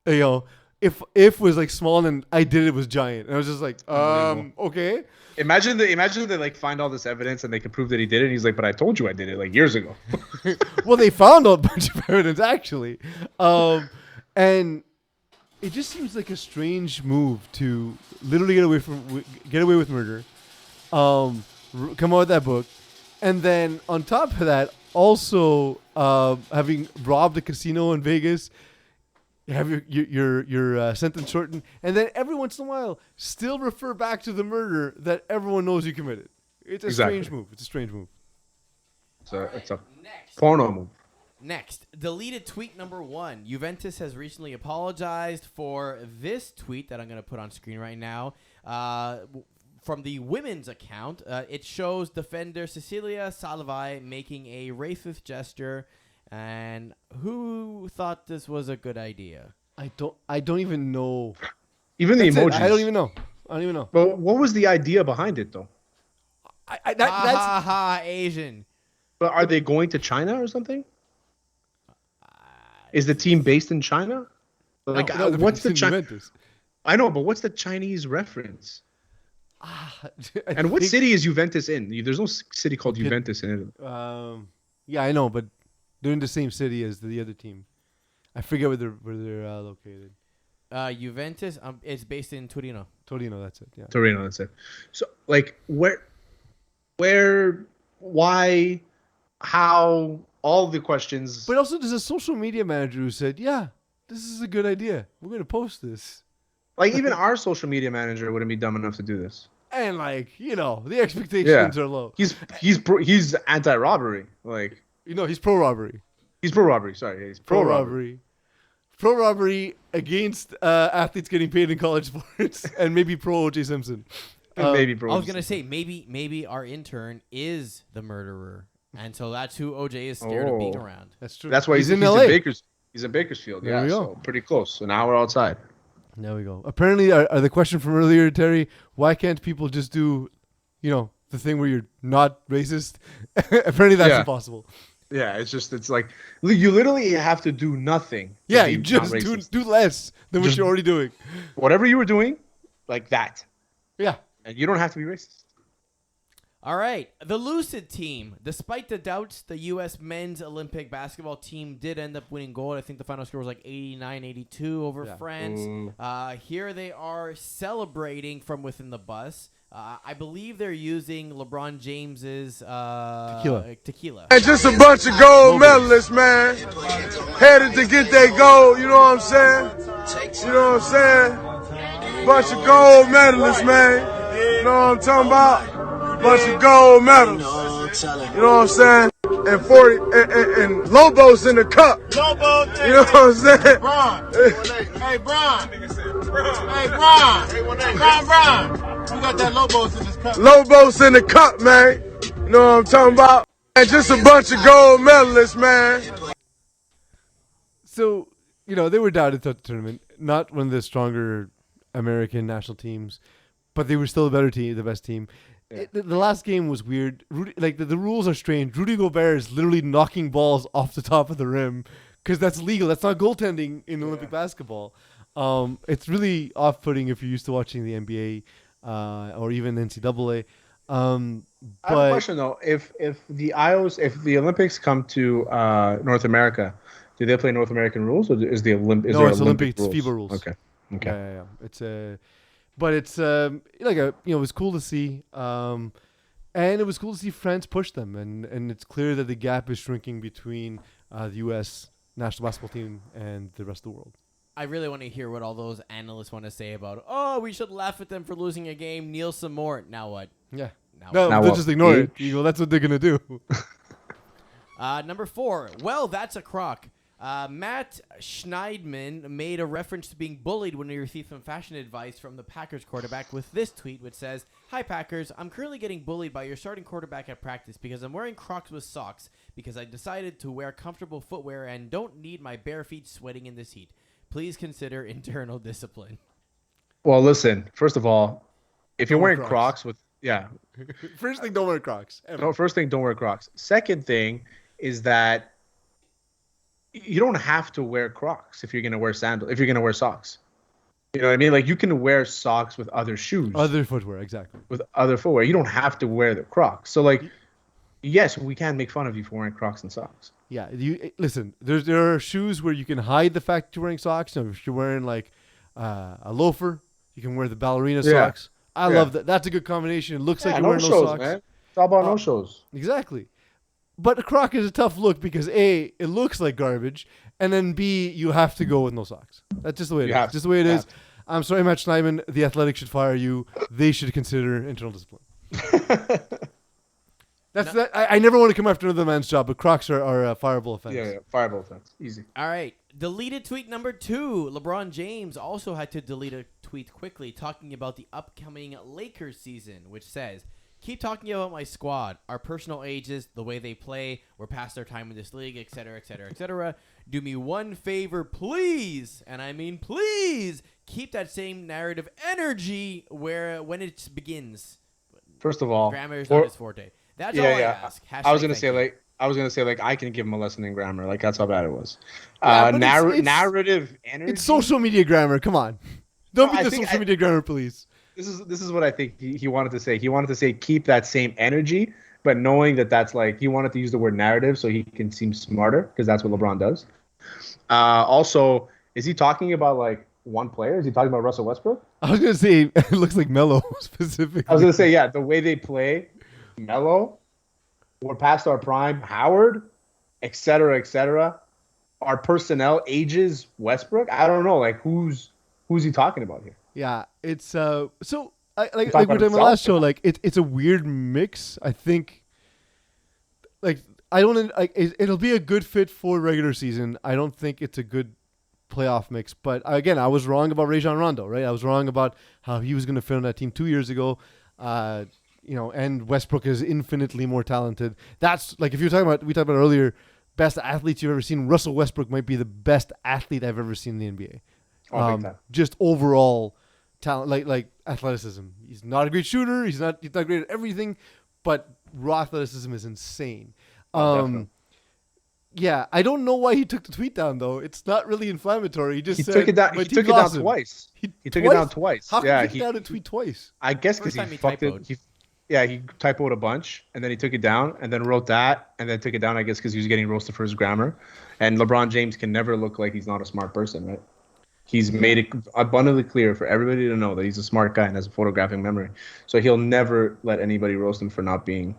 if was like small and I did it was giant, and I was just like, okay.
Imagine they like find all this evidence and they can prove that he did it. And he's like, but I told you I did it like years ago.
Well, they found a bunch of evidence actually, and it just seems like a strange move to literally get away with murder, come out with that book. And then on top of that, also having robbed a casino in Vegas, you have your sentence shortened, and then every once in a while still refer back to the murder that everyone knows you committed. It's a strange move. It's a strange move.
It's a porno move.
Next, deleted tweet number 1. Juventus has recently apologized for this tweet that I'm going to put on screen right now. From the women's account, it shows defender Cecilia Salvai making a racist gesture, and who thought this was a good idea?
I don't even know.
Even the emojis.
I don't even know.
But what was the idea behind it, though?
That's Asian.
But are they going to China or something? Is the team based in China? Like,
no,
what's the Chinese? I know, but what's the Chinese reference? And what city is Juventus in? There's no city called Juventus in Italy.
Yeah, I know, but they're in the same city as the other team. I forget where they're located.
Juventus, it's based in Torino.
Torino, that's it. Yeah.
Torino, that's it. So, like, where, why, how, all the questions.
But also, there's a social media manager who said, "Yeah, this is a good idea. We're going to post this."
Like, even our social media manager wouldn't be dumb enough to do this.
And the expectations are low.
He's anti-robbery. Like,
he's pro-robbery.
He's pro-robbery. Sorry, he's pro-robbery.
Pro-robbery against athletes getting paid in college sports, and maybe pro-O.J. Simpson.
Maybe pro.
I was gonna say maybe our intern is the murderer, and so that's who O.J. is scared of being around.
That's true.
That's why he's in LA. He's in Bakersfield.
There we go.
So pretty close. An hour outside.
There we go. Apparently, the question from earlier, Terry, why can't people just do, the thing where you're not racist? Apparently, that's impossible.
Yeah, it's like you literally have to do nothing.
Yeah, you just do less than what you're already doing.
Whatever you were doing, like that.
Yeah.
And you don't have to be racist.
All right. The Lucid team. Despite the doubts, the U.S. men's Olympic basketball team did end up winning gold. I think the final score was like 89-82 over France. Here they are celebrating from within the bus. I believe they're using LeBron James's tequila.
And just a bunch of gold medalists, man. Headed to get their gold, you know what I'm saying? You know what I'm saying? Bunch of gold medalists, man. You know what I'm talking about? Bunch of gold medals. You know what I'm saying? And 40 and Lobos in the cup.
Lobos,
you know what I'm saying?
Bron. Hey, Bron. Hey, Bron. You got that Lobos in this cup.
Lobos in the cup, man. You know what I'm talking about? And just a bunch of gold medalists, man.
So, they were doubted at the tournament. Not one of the stronger American national teams, but they were still the better team, the best team. Yeah. The last game was weird. The rules are strange. Rudy Gobert is literally knocking balls off the top of the rim, because that's legal. That's not goaltending in Olympic basketball. It's really off-putting if you're used to watching the NBA or even NCAA.
I have a question though. If the Olympics come to North America, do they play North American rules, or is the Olympic?
No, it's Olympic. It's FIBA rules.
Okay.
Yeah. It's but it's it was cool to see. And it was cool to see France push them, and it's clear that the gap is shrinking between the U.S. national basketball team and the rest of the world.
I really want to hear what all those analysts want to say about, we should laugh at them for losing a game, kneel some more. Now what?
Yeah.
Now
they'll just ignore it. That's what they're going to do.
Number 4. Well, that's a crock. Matt Schneidman made a reference to being bullied when he received some fashion advice from the Packers quarterback with this tweet, which says, "Hi Packers, I'm currently getting bullied by your starting quarterback at practice because I'm wearing Crocs with socks because I decided to wear comfortable footwear and don't need my bare feet sweating in this heat. Please consider internal discipline."
Well, listen, first of all, if you're wearing Crocs with,
First thing, don't wear Crocs.
No, first thing, don't wear Crocs. Second thing is that you don't have to wear Crocs if you're going to wear sandals, if you're going to wear socks. You know what I mean? Like, you can wear socks with other shoes.
Other footwear, exactly.
With other footwear. You don't have to wear the Crocs. So, like, yes, we can make fun of you for wearing Crocs and socks.
Yeah, listen, there are shoes where you can hide the fact you're wearing socks. You know, if you're wearing, like, a loafer, you can wear the ballerina socks. I love that. That's a good combination. It looks like you're wearing those socks. Man.
It's all about no-shows.
Exactly. But a Croc is a tough look because A, it looks like garbage, and then B, you have to go with no socks. That's just the way it is. Just the way it is. I'm sorry, Matt Schneidman. The Athletic should fire you. They should consider internal discipline. I never want to come after another man's job, but Crocs are a fireable offense.
Yeah, fireable offense. Easy.
All right. Deleted tweet number 2. LeBron James also had to delete a tweet quickly talking about the upcoming Lakers season, which says, "Keep talking about my squad, our personal ages, the way they play, we're past their time in this league, etc., etc., etc. Do me one favor, please, and I mean please, keep that same narrative energy when it begins."
First of all,
grammar is not his forte. That's all I ask.
I was gonna say I can give him a lesson in grammar. Like, that's how bad it was. Narrative energy.
It's social media grammar. Come on, don't be the social media grammar, please.
This is what I think he wanted to say. He wanted to say keep that same energy, but knowing that's like, he wanted to use the word narrative so he can seem smarter, because that's what LeBron does. Also, is he talking about like one player? Is he talking about Russell Westbrook?
I was gonna say it looks like Melo specifically.
I was gonna say the way they play, Melo, we're past our prime, Howard, etc., etc. Our personnel ages Westbrook. I don't know, like who's he talking about here?
Yeah, it's so like we did in the last show. Like it's a weird mix. I think, like, I don't like it'll be a good fit for regular season. I don't think it's a good playoff mix. But again, I was wrong about Rajon Rondo, right? I was wrong about how he was going to fit on that team 2 years ago. And Westbrook is infinitely more talented. That's like, if we talked about earlier, best athletes you've ever seen. Russell Westbrook might be the best athlete I've ever seen in the NBA. Just overall talent, like athleticism. He's not a great shooter. He's not great at everything, but raw athleticism is insane. Yeah, I don't know why he took the tweet down though. It's not really inflammatory. He just
took it down. He took it down twice. He took it down twice.
How can he take down a tweet twice?
I guess because he fucked it. He typoed a bunch, and then he took it down, and then wrote that, and then took it down, I guess, because he was getting roasted for his grammar. And LeBron James can never look like he's not a smart person, right? He's made it abundantly clear for everybody to know that he's a smart guy and has a photographic memory. So he'll never let anybody roast him for not being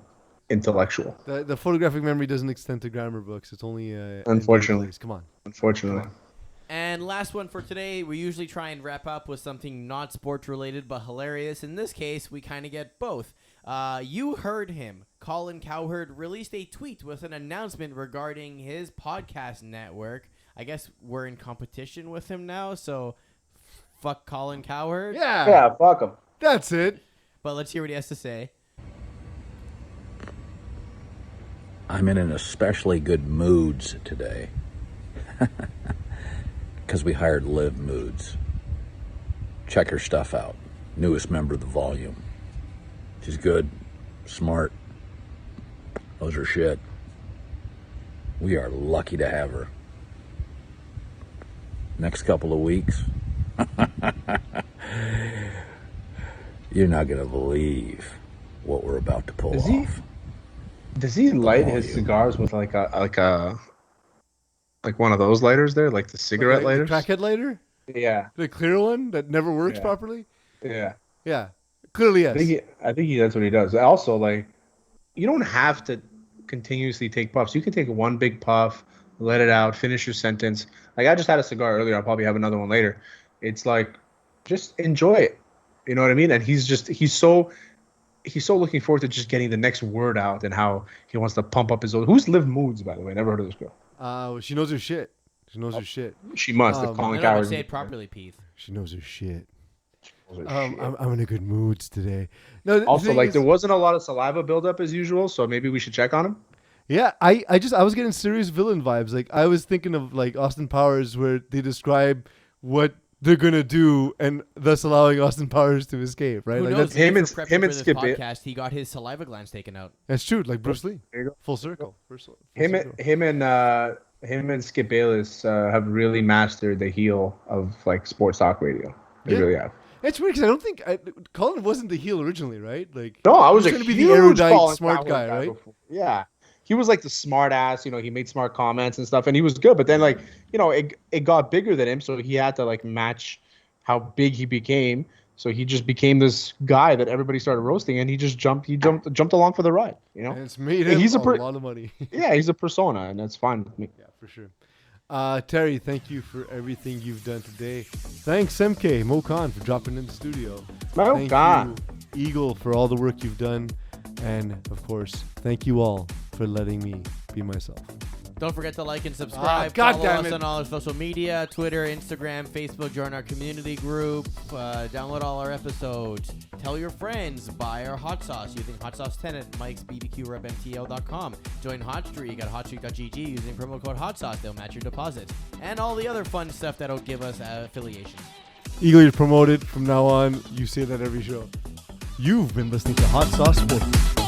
intellectual.
The photographic memory doesn't extend to grammar books. It's only
unfortunately.
Come on.
Unfortunately.
And last one for today, we usually try and wrap up with something not sports related but hilarious. In this case, we kind of get both. You heard him. Colin Cowherd released a tweet with an announcement regarding his podcast network. I guess we're in competition with him now, so fuck Colin Cowherd.
Yeah, fuck him.
That's it.
But let's hear what he has to say.
I'm in an especially good moods today. Because we hired Liv Moods. Check her stuff out. Newest member of the Volume. She's good, smart. Knows her shit. We are lucky to have her. next couple of weeks, you're not going to believe what we're about to pull off.
Does he light his cigars with like one of those lighters there, like the cigarette lighters?
The crackhead lighter?
Yeah.
The clear one that never works properly?
Yeah.
Yeah. Clearly, yes.
I think that's what he does. Also, like, you don't have to continuously take puffs. You can take one big puff, let it out, finish your sentence. Like, I just had a cigar earlier. I'll probably have another one later. It's like, just enjoy it. You know what I mean? And he's so looking forward to just getting the next word out and how he wants to pump up his own. Who's Liv Moods, by the way? Never heard of this girl.
She knows her shit. She knows her shit.
She must.
I don't know say it properly, Pete.
She knows her shit. I'm in a good moods today. No.
Also, like, there wasn't a lot of saliva buildup as usual, so maybe we should check on him.
Yeah, I was getting serious villain vibes. Like, I was thinking of like Austin Powers, where they describe what they're gonna do, and thus allowing Austin Powers to escape. Right?
Who
Like,
knows?
that's
him and
Skip podcast. He got his saliva glands taken out.
That's true. Like Bruce Lee.
There you go.
Full circle.
Him and Skip Bayless have really mastered the heel of like sports talk radio. They really have.
It's weird because I don't think Colin wasn't the heel originally, right? Like,
no, I was
going to be the erudite, smart guy, right?
Before. Yeah, he was like the smart ass. You know, he made smart comments and stuff, and he was good. But then, like, you know, it got bigger than him, so he had to like match how big he became. So he just became this guy that everybody started roasting, and he just jumped along for the ride. You know,
and it's made him a lot of money.
Yeah, he's a persona, and that's fine with me.
Yeah, for sure. Terry, thank you for everything you've done today. Thanks, MK Mo Khan, for dropping in the studio. Thank you, Eagle, for all the work you've done, and of course, thank you all for letting me be myself.
Don't forget to like and subscribe. Follow us on all our social media, Twitter, Instagram, Facebook. Join our community group. Download all our episodes. Tell your friends. Buy our hot sauce using hot sauce 10 at mikesbbqrubmtl.com. Join Hot Streak at hotstreak.gg using promo code HOTSAUCE. They'll match your deposit. And all the other fun stuff that'll give us affiliation.
Eagle, you're promoted from now on. You say that every show. You've been listening to Hot Sauce Sports.